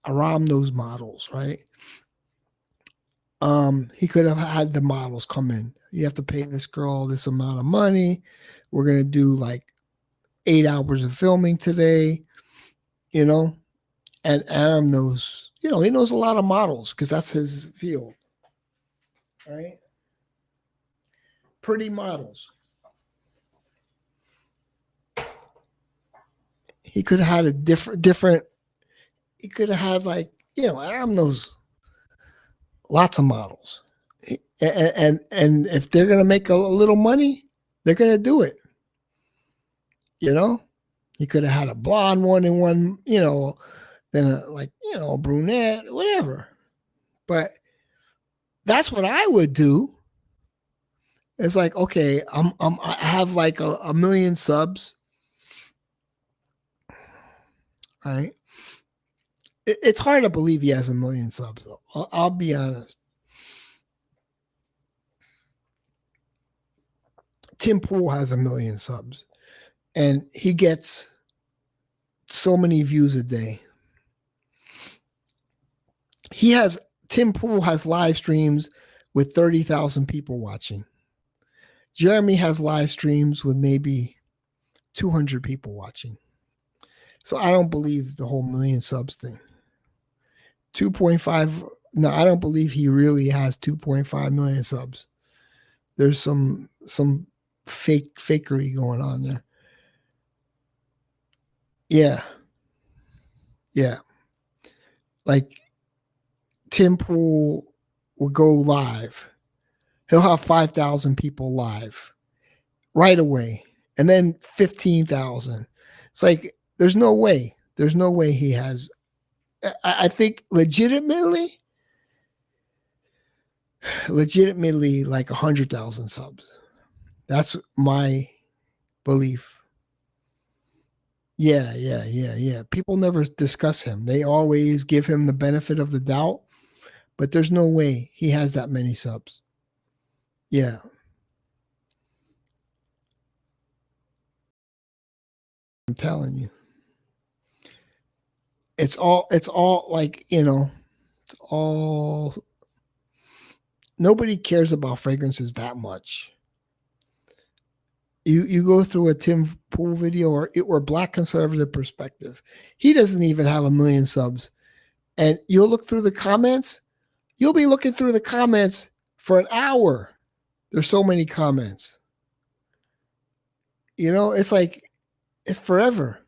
Aram knows models, right? He could have had the models come in. You have to pay this girl this amount of money. We're going to do like 8 hours of filming today, you know, and Aram knows, you know, he knows a lot of models because that's his field, right? Pretty models. He could have had a different, he could have had like, you know, Aram knows lots of models. And if they're going to make a little money, they're going to do it. You know, he could have had a blonde one and one, you know, then a brunette, whatever. But that's what I would do. It's like, okay, I have like a million subs. Right. It's hard to believe he has a million subs, though. I'll be honest. Tim Pool has a million subs, and he gets so many views a day. Tim Pool has live streams with 30,000 people watching. Jeremy has live streams with maybe 200 people watching. So I don't believe the whole million subs thing. 2.5. No, I don't believe he really has 2.5 million subs. There's some fakery going on there. Yeah. Like Tim Pool will go live. He'll have 5,000 people live right away, and then 15,000. It's like there's no way he has. I think legitimately like 100,000 subs. That's my belief. Yeah. People never discuss him. They always give him the benefit of the doubt, but there's no way he has that many subs. Yeah. I'm telling you. It's all like, you know, it's all, nobody cares about fragrances that much. You go through a Tim Pool video or Black Conservative Perspective. He doesn't even have a million subs. And you'll look through the comments. You'll be looking through the comments for an hour. There's so many comments. You know, it's like, it's forever.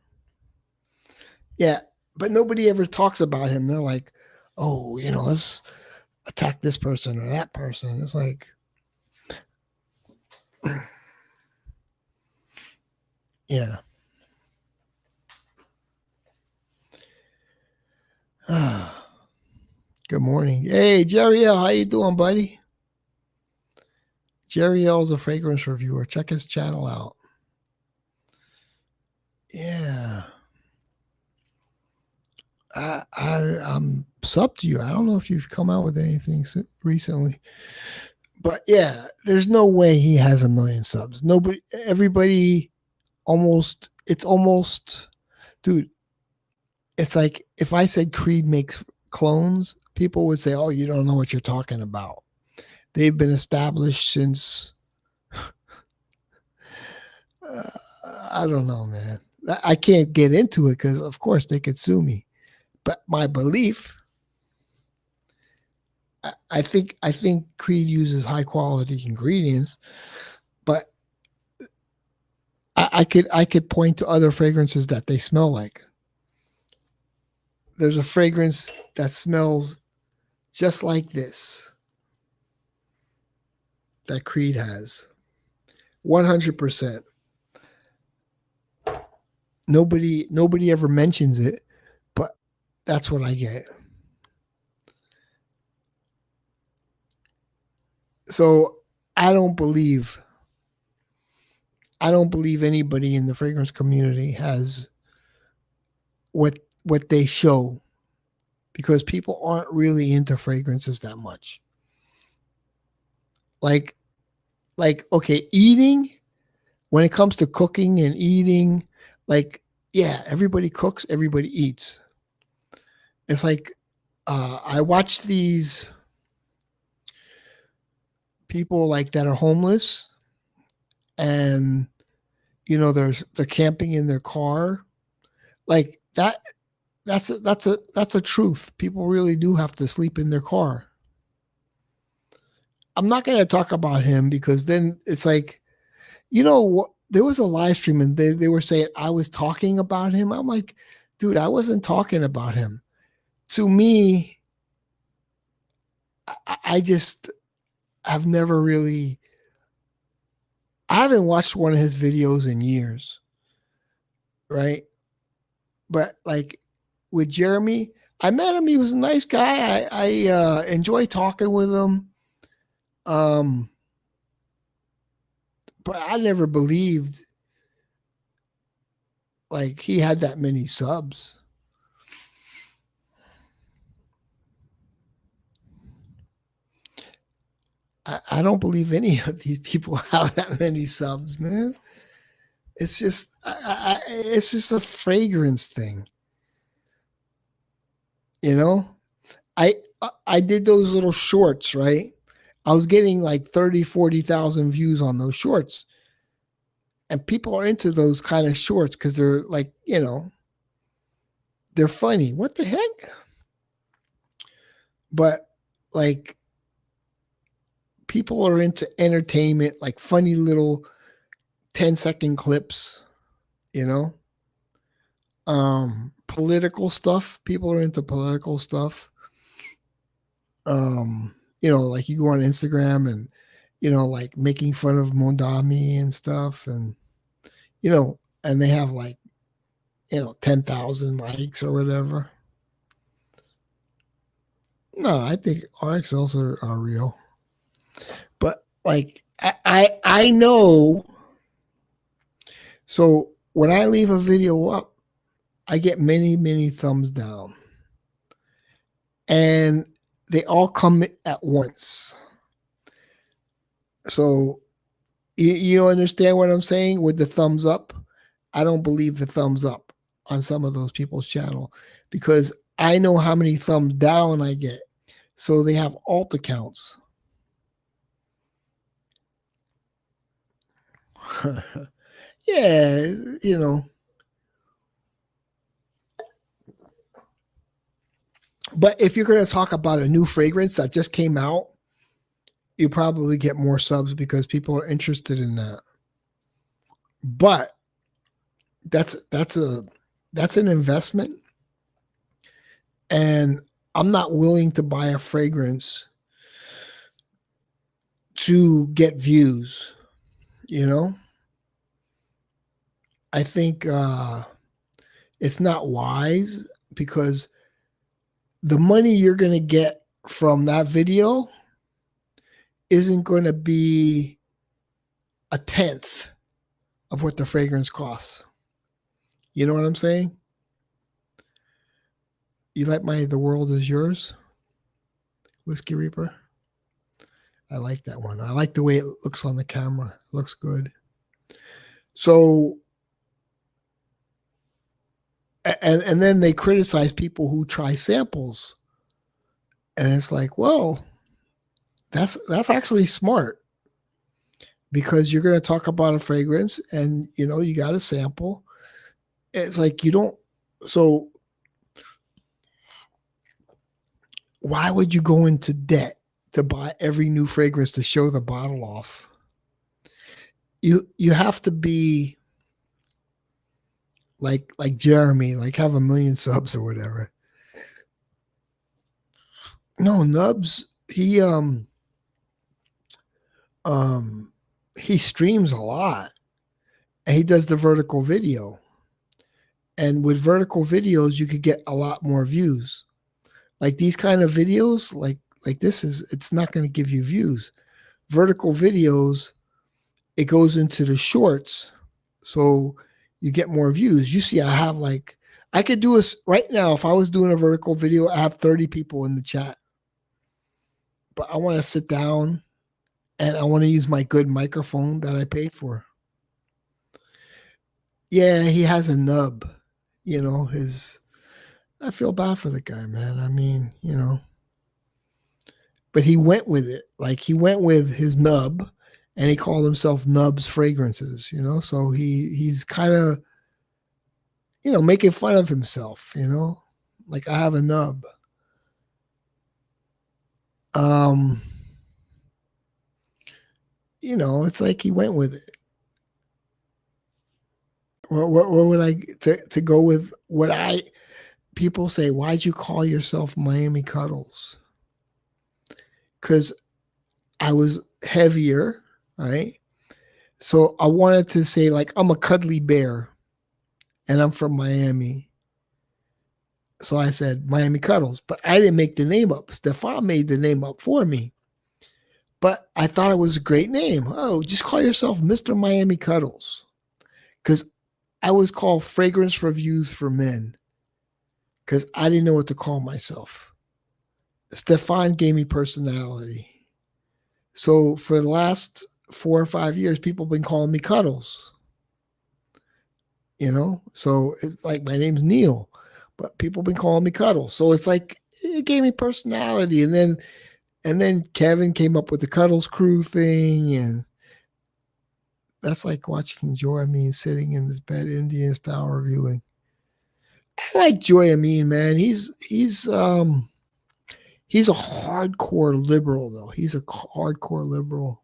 Yeah. But nobody ever talks about him. They're like, oh, you know, let's attack this person or that person. It's like, yeah. Good morning. Hey, Jerry L, how you doing, buddy? Jerry L is a fragrance reviewer. Check his channel out. Yeah. I'm sub to you. I don't know if you've come out with anything recently, but yeah, there's no way he has a million subs. Nobody, everybody, it's almost, dude. It's like if I said Creed makes clones, people would say, "Oh, you don't know what you're talking about." They've been established since. I don't know, man. I can't get into it because, of course, they could sue me. But my belief, I think Creed uses high quality ingredients, but I could point to other fragrances that they smell like. There's a fragrance that smells just like this that Creed has. 100%. Nobody ever mentions it, but that's what I get. So I don't believe anybody in the fragrance community has what they show, because people aren't really into fragrances that much. Like okay, eating, when it comes to cooking and eating, like, yeah, everybody cooks, everybody eats. It's like I watch these people like that are homeless, and they're camping in their car, like that. That's a truth. People really do have to sleep in their car. I'm not going to talk about him, because then it's like, there was a live stream and they were saying I was talking about him. I'm like, dude, I wasn't talking about him. To me, I just have never really, I haven't watched one of his videos in years. Right. But like with Jeremy, I met him. He was a nice guy. I enjoy talking with him. But I never believed like he had that many subs. I don't believe any of these people have that many subs, man. It's just it's just a fragrance thing. I did those little shorts, right? I was getting like 30, 40,000 views on those shorts. And people are into those kind of shorts because they're like, they're funny. What the heck? But like, people are into entertainment, like funny little 10-second clips, political stuff. People are into political stuff. Like you go on Instagram and, like making fun of Mondami and stuff. And, and they have like, 10,000 likes or whatever. No, I think RXLs are real. But like, I know. So when I leave a video up, I get many, many thumbs down. And they all come at once. So you understand what I'm saying with the thumbs up? I don't believe the thumbs up on some of those people's channel, because I know how many thumbs down I get. So they have alt accounts. Yeah, But if you're going to talk about a new fragrance that just came out, you probably get more subs because people are interested in that. But that's an investment, and I'm not willing to buy a fragrance to get views. I think it's not wise, because the money you're going to get from that video isn't going to be a tenth of what the fragrance costs. You know what I'm saying? You like my The World Is Yours Whiskey Reaper? I like that one. I like the way it looks on the camera. It looks good. So, and then they criticize people who try samples. And it's like, well, that's actually smart, because you're going to talk about a fragrance and, you got a sample. It's like, you don't. So why would you go into debt to buy every new fragrance to show the bottle off? You have to be like Jeremy, like have 1 million subs or whatever. No, Nubs, he streams a lot and he does the vertical video. And with vertical videos, you could get a lot more views. Like these kind of videos, like this it's not going to give you views. Vertical videos, it goes into the shorts. So you get more views. You see, I have I could do this right now. If I was doing a vertical video, I have 30 people in the chat. But I want to sit down and I want to use my good microphone that I paid for. Yeah, he has a nub, I feel bad for the guy, man. I mean, but he went with it. Like he went with his nub and he called himself Nubs Fragrances, so he's kind of, making fun of himself, like I have a nub. It's like he went with it. What would I to go with what people say, why'd you call yourself Miami Cuddles? Because I was heavier, right? So I wanted to say I'm a cuddly bear and I'm from Miami. So I said Miami Cuddles, but I didn't make the name up. Stefan made the name up for me. But I thought it was a great name. Oh, just call yourself Mr. Miami Cuddles. Because I was called Fragrance Reviews for Men. Because I didn't know what to call myself. Stefan gave me personality. So for the last 4 or 5 years, people have been calling me Cuddles. So it's like my name's Neil, but people have been calling me Cuddles. So it's like it gave me personality. And then Kevin came up with the Cuddles Crew thing, and that's like watching Joy Amin sitting in this bed, Indian style reviewing. I like Joy Amin, man. He's a hardcore liberal, though. He's a hardcore liberal.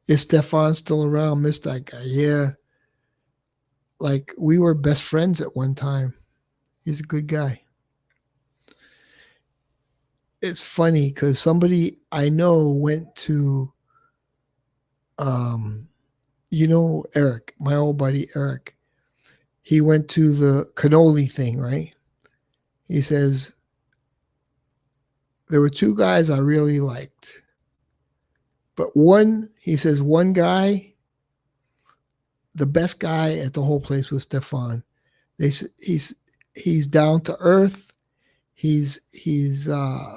Is Stefan still around? Miss that guy. Yeah. Like we were best friends at one time. He's a good guy. It's funny because somebody I know went to, Eric, my old buddy Eric. He went to the cannoli thing, right? He says, there were 2 guys I really liked. But one guy, the best guy at the whole place was Stefan. He's down to earth. He's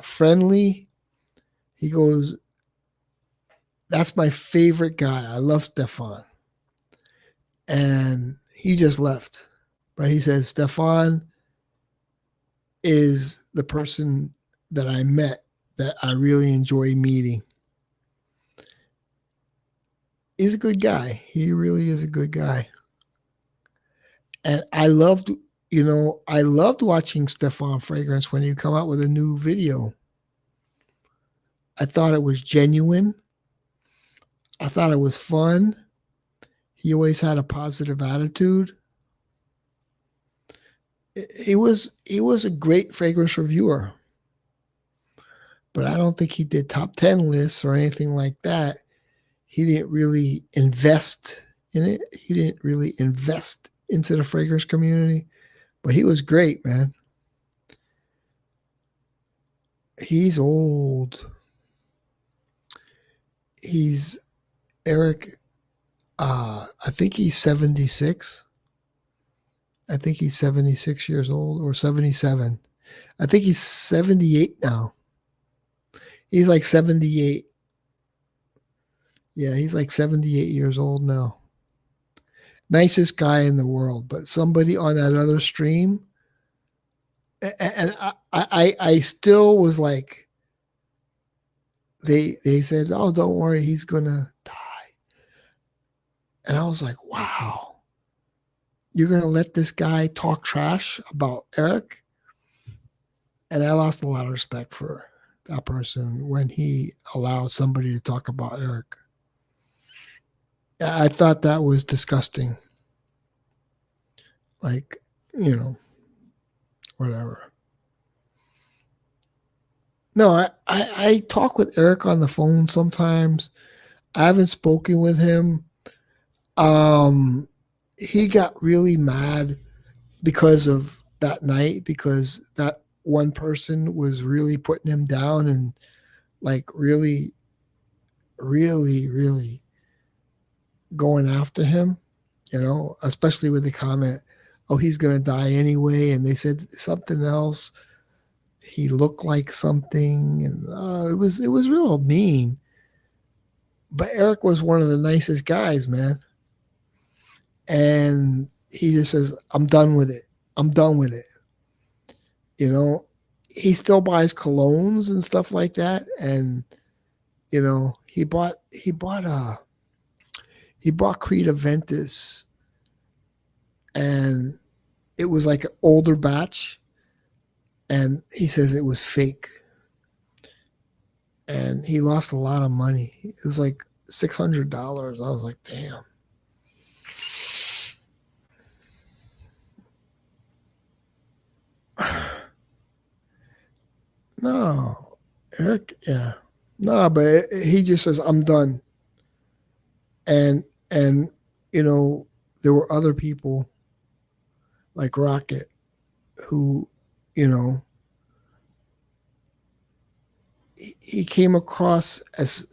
friendly. He goes, that's my favorite guy. I love Stefan. And he just left. But he says, Stefan is the person that I met that I really enjoy meeting. He's a good guy. He really is a good guy. And I loved watching Stefan Fragrance when he come out with a new video. I thought it was genuine. I thought it was fun. He always had a positive attitude. He was a great fragrance reviewer. But I don't think he did top 10 lists or anything like that. He didn't really invest in it. He didn't really invest into the fragrance community. But he was great, man. He's old. He's Eric. I think he's 76. I think he's 76 years old or 77. I think he's 78 now. He's like 78. Yeah, he's like 78 years old now. Nicest guy in the world, but somebody on that other stream, and I still was like, they said, oh, don't worry, he's gonna die. And I was like, wow. you're going to let this guy talk trash about Eric? And I lost a lot of respect for that person when he allowed somebody to talk about Eric. I thought that was disgusting. Like, whatever. No, I talk with Eric on the phone sometimes. I haven't spoken with him. He got really mad because of that night, because that one person was really putting him down and like really, really, really going after him, especially with the comment, oh, he's going to die anyway. And they said something else. He looked like something, and it was real mean. But Eric was one of the nicest guys, man. And he just says, I'm done with it. I'm done with it. He still buys colognes and stuff like that. And, he bought Creed Aventus, and it was like an older batch. And he says it was fake. And he lost a lot of money. It was like $600. I was like, damn. No, Eric, yeah. No, but he just says, I'm done. And there were other people like Rocket who, he came across as,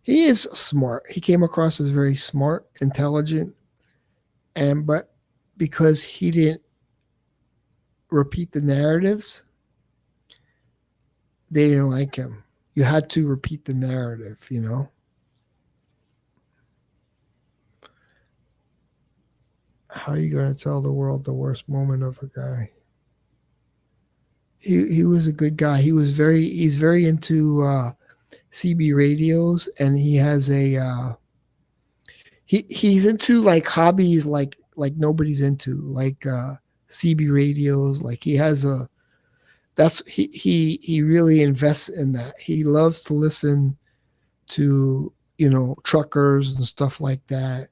he is smart. He came across as very smart, intelligent, but because he didn't repeat the narratives, they didn't like him. You had to repeat the narrative, How are you going to tell the world the worst moment of a guy? He was a good guy. He's very into CB radios, and he has he's into like hobbies like nobody's into, like CB radios. Like he has he really invests in that. He loves to listen to, truckers and stuff like that.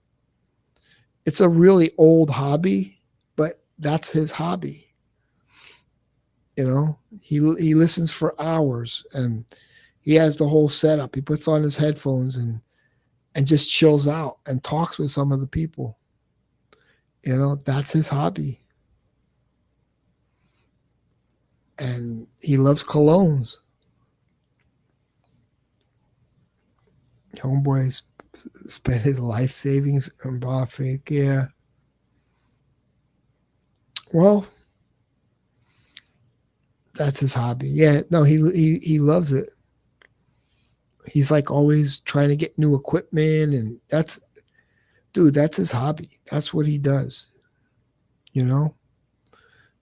It's a really old hobby, but that's his hobby. He listens for hours, and he has the whole setup. He puts on his headphones and just chills out and talks with some of the people. That's his hobby. And he loves colognes. Homeboy spent his life savings on Bafik, yeah. Well, that's his hobby. Yeah, no, he loves it. He's like always trying to get new equipment, and that's his hobby. That's what he does.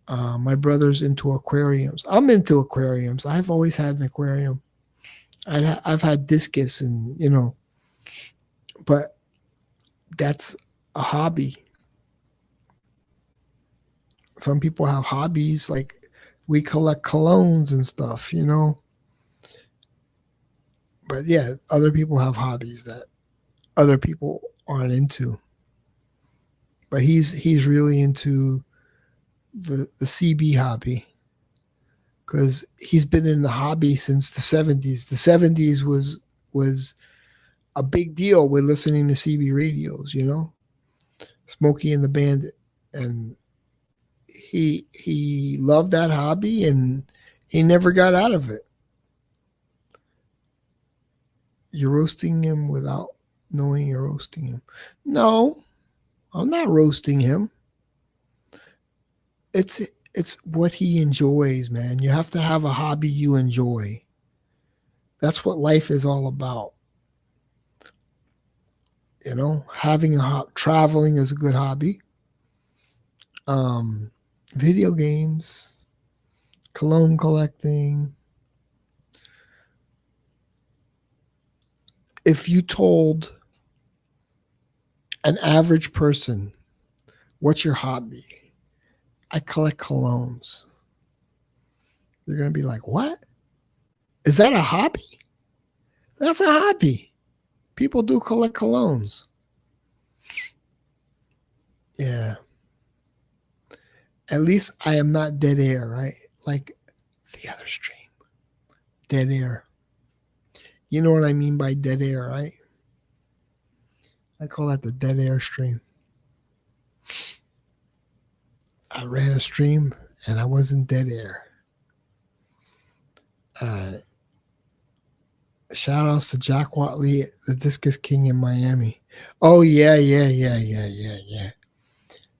My brother's into aquariums. I'm into aquariums. I've always had an aquarium. I've had discus, and but that's a hobby. Some people have hobbies, like we collect colognes and stuff, But yeah, other people have hobbies that other people aren't into. But he's really into the CB hobby, because he's been in the hobby since the 70s. The 70s was a big deal with listening to CB radios, Smokey and the Bandit. And he loved that hobby, and he never got out of it. You're roasting him without knowing you're roasting him. No, I'm not roasting him. It's what he enjoys, man. You have to have a hobby you enjoy. That's what life is all about. Having traveling is a good hobby. Video games, cologne collecting. If you told an average person What's your hobby? I collect colognes. They're going to be like, what? Is that a hobby? That's a hobby. People do collect colognes. Yeah. At least I am not dead air, right? Like the other stream. Dead air. You know what I mean by dead air, right? I call that the dead air stream. I ran a stream and I was in dead air. Shout outs to Jack Watley, the Discus King in Miami. Oh, yeah.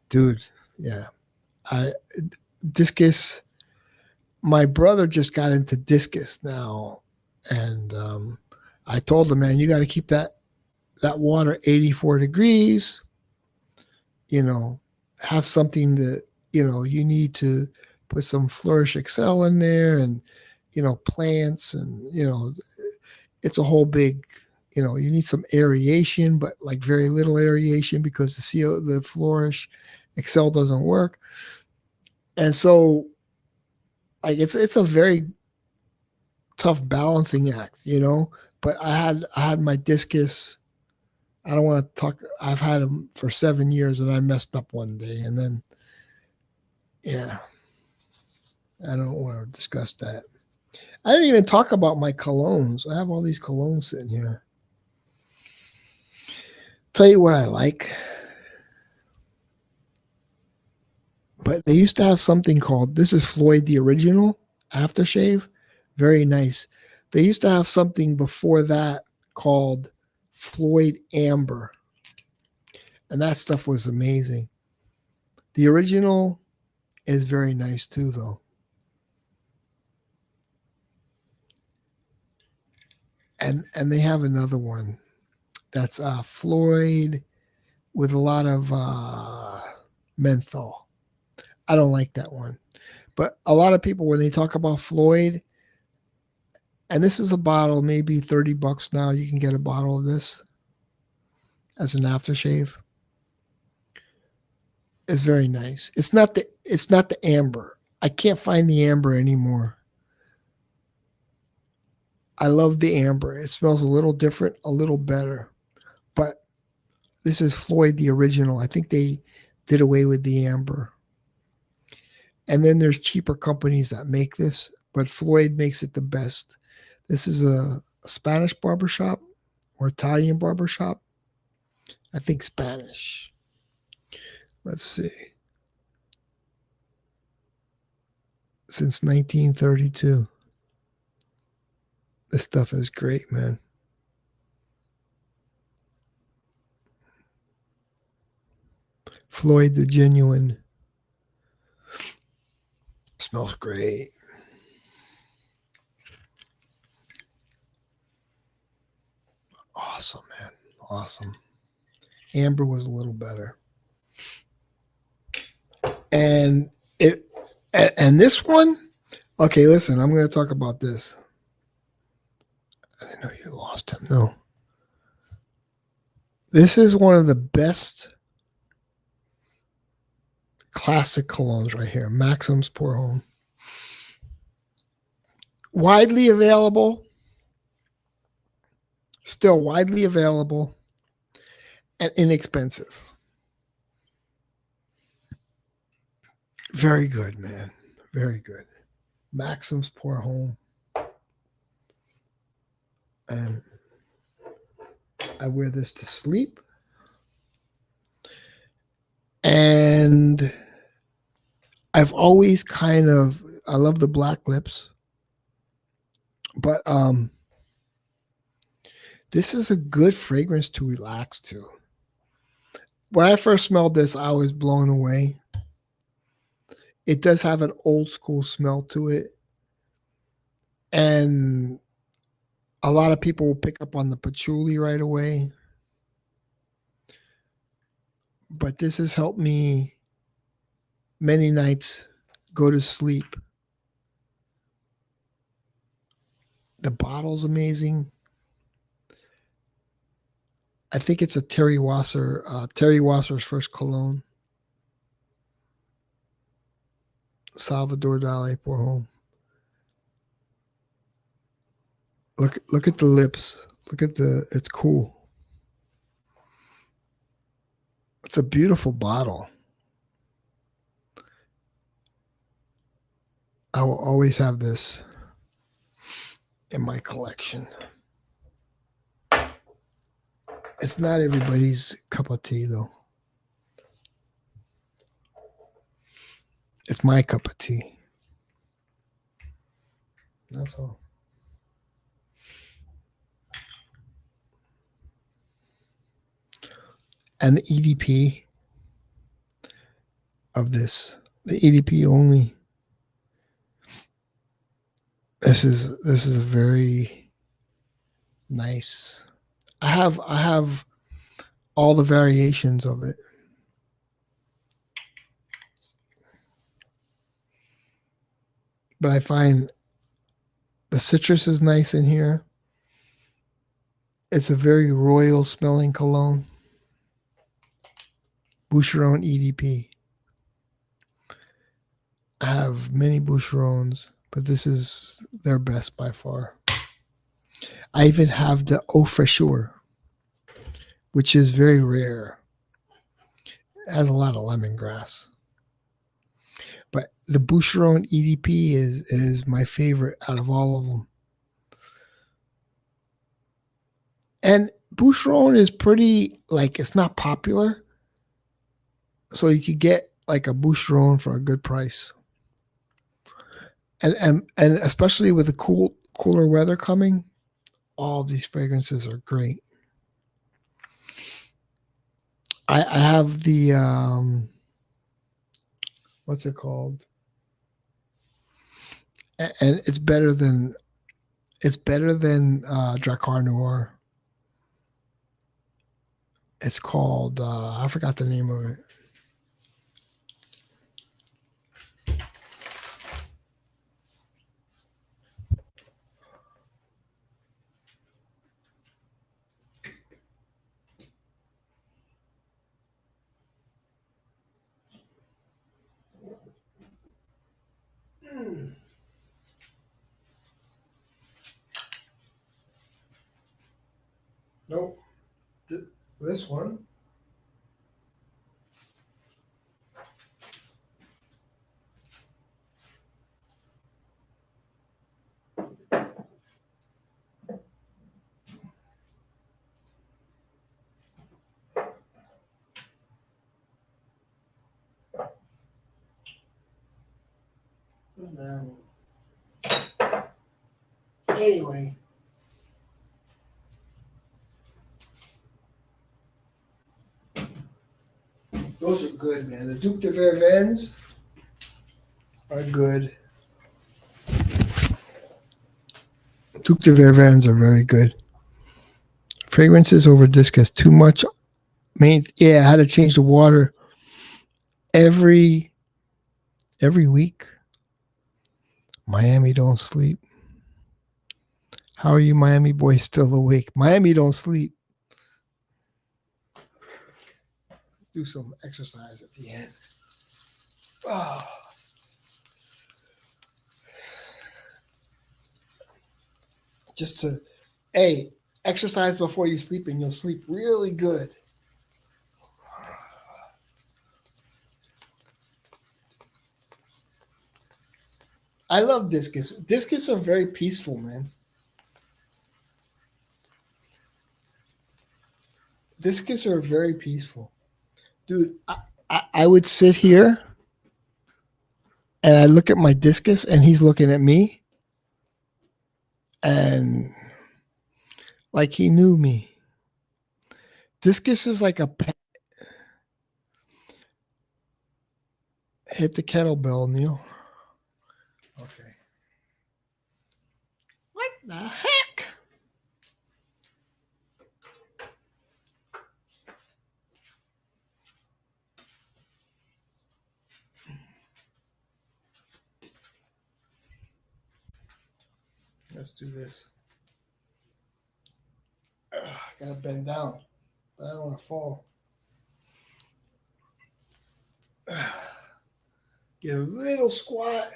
Dude, yeah. Discus, my brother just got into discus now. And I told him, man, you got to keep that water 84 degrees. Have something that, you need to put some Flourish Excel in there and, plants and, it's a whole big, you need some aeration, but like very little aeration because the Flourish Excel doesn't work. And so like it's a very tough balancing act, but I had my discus. I don't want to talk. I've had them for 7 years and I messed up one day and then, yeah, I don't want to discuss that. I didn't even talk about my colognes. I have all these colognes sitting here. Tell you what I like. But they used to have something called, this is Floyd the Original aftershave. Very nice. They used to have something before that called Floyd Amber. And that stuff was amazing. The original is very nice too, though. And they have another one that's Floyd with a lot of menthol. I don't like that one. But a lot of people, when they talk about Floyd, and this is a bottle, maybe $30 now, you can get a bottle of this as an aftershave. It's very nice. It's not the amber. I can't find the amber anymore. I love the amber. It smells a little different, a little better. But this is Floyd the Original. I think they did away with the amber. And then there's cheaper companies that make this, but Floyd makes it the best. This is a Spanish barbershop or Italian barbershop. I think Spanish. Let's see. Since 1932. This stuff is great, man. Floyd the Genuine. Smells great. Awesome, man. Awesome. Amber was a little better. And this one, okay, listen, I'm going to talk about this. I didn't know you lost him. No. This is one of the best classic colognes right here. Maxim's Pour Homme. Widely available. Still widely available and inexpensive. Very good, man. Very good. Maxim's Pour Homme. And I wear this to sleep. And I've always I love the black lips. But this is a good fragrance to relax to. When I first smelled this, I was blown away. It does have an old school smell to it. And a lot of people will pick up on the patchouli right away. But this has helped me many nights go to sleep. The bottle's amazing. I think it's a Terry Wasser's first cologne. Salvador Dali, Poor Home. Look at the lips. Look at it's cool. It's a beautiful bottle. I will always have this in my collection. It's not everybody's cup of tea, though. It's my cup of tea. That's all. And the EDP of this, the EDP only. This is a very nice. I have all the variations of it. But I find the citrus is nice in here. It's a very royal smelling cologne. Boucheron EDP. I have many Boucherons, but this is their best by far. I even have the Eau Fraîcheur, which is very rare. It has a lot of lemongrass. But the Boucheron EDP is my favorite out of all of them. And Boucheron is pretty, like, it's not popular. So you could get like a Boucheron for a good price. And especially with the cooler weather coming, all these fragrances are great. I have the what's it called? And it's better than Dracar Noir. It's called I forgot the name of it. Nope. This one. Anyway. Those are good, man. The Duc de Vervennes are good. Duc de Vervennes are very good. Fragrances over discus too much. I had to change the water every week. Miami don't sleep. How are you Miami boys still awake? Miami don't sleep. Do some exercise at the end. Oh. Just to, exercise before you sleep and you'll sleep really good. I love discus. Discus are very peaceful, man. Discus are very peaceful. Dude, I would sit here and I look at my discus and he's looking at me and like he knew me. Discus is like a pet. Hit the kettlebell, Neil. Okay. What the heck? Let's do this. Gotta bend down, but I don't want to fall. Get a little squat.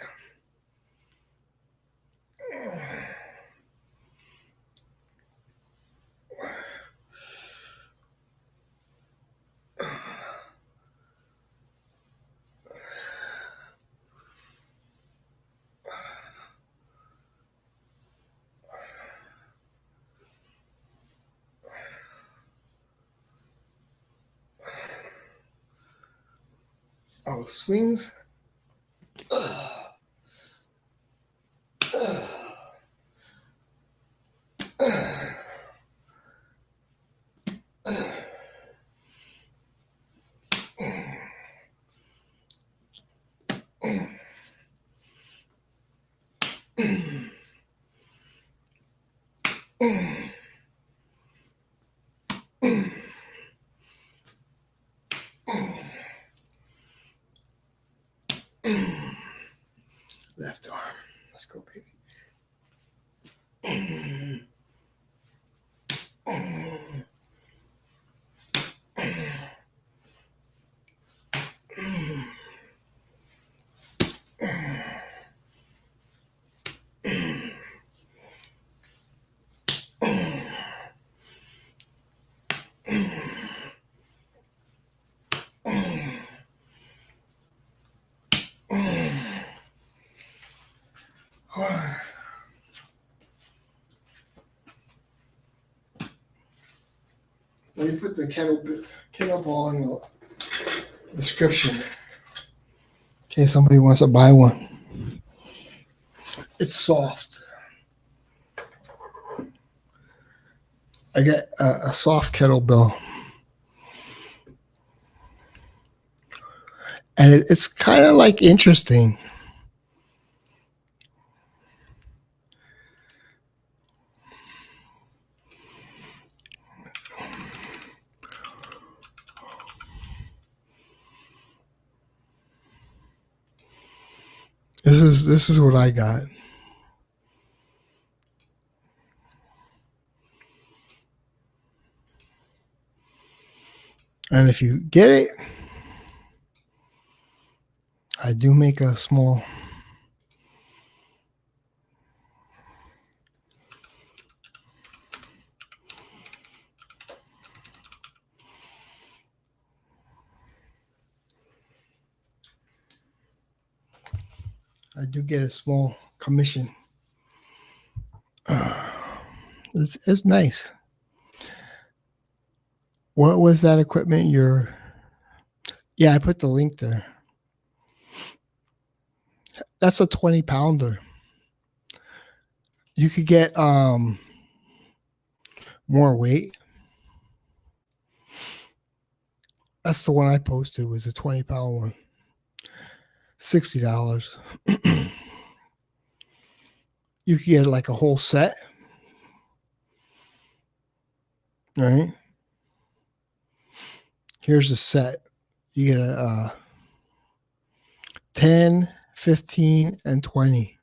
Oh, swings. Left arm. Let's go, baby. Let me put the kettlebell in the description in case somebody wants to buy one. It's soft. I got a soft kettlebell. And it's kind of like interesting. This is what I got. And if you get it, I do make a small commission. It's nice. What was that equipment? Yeah, I put the link there. That's a 20-pounder. You could get more weight. That's the one I posted, was a 20-pound one. $60. You could get like a whole set. All right. Here's the set. You get a 10, 15, and 20.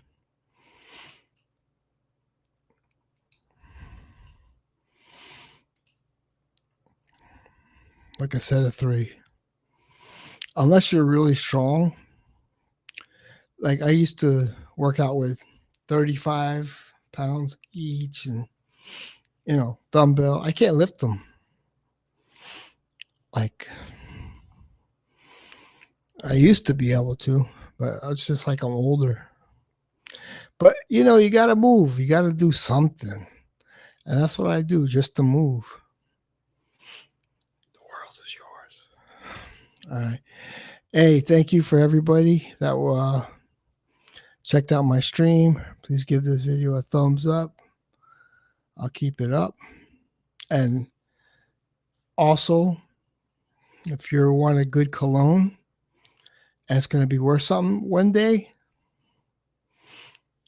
Like a set of 3. Unless you're really strong. Like I used to work out with 35 pounds each and, dumbbell. I can't lift them. Like I used to be able to, but it's just like I'm older. But, you got to move. You got to do something. And that's what I do, just to move. The world is yours. All right. Hey, thank you for everybody that checked out my stream. Please give this video a thumbs up. I'll keep it up. And also, if you want a good cologne, and it's going to be worth something one day,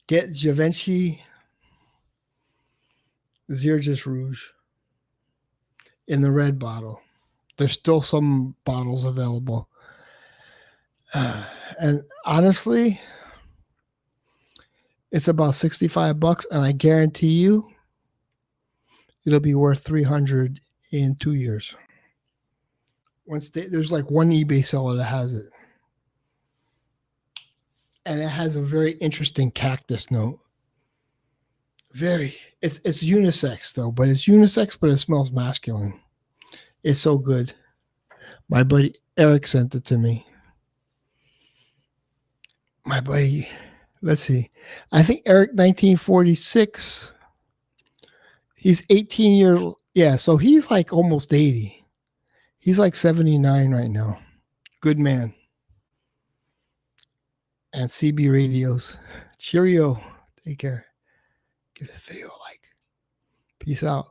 get Givenchy Zierges Rouge in the red bottle. There's still some bottles available. And honestly, it's about $65, and I guarantee you it'll be worth $300 in 2 years. There's like one eBay seller that has it. and it has a very interesting cactus note. It's unisex though, but it smells masculine. It's so good. My buddy Eric sent it to me. My buddy, let's see. I think Eric 1946. He's 18 years. Yeah, so he's like almost 80. He's like 79 right now. Good man. And CB Radios. Cheerio. Take care. Give this video a like. Peace out.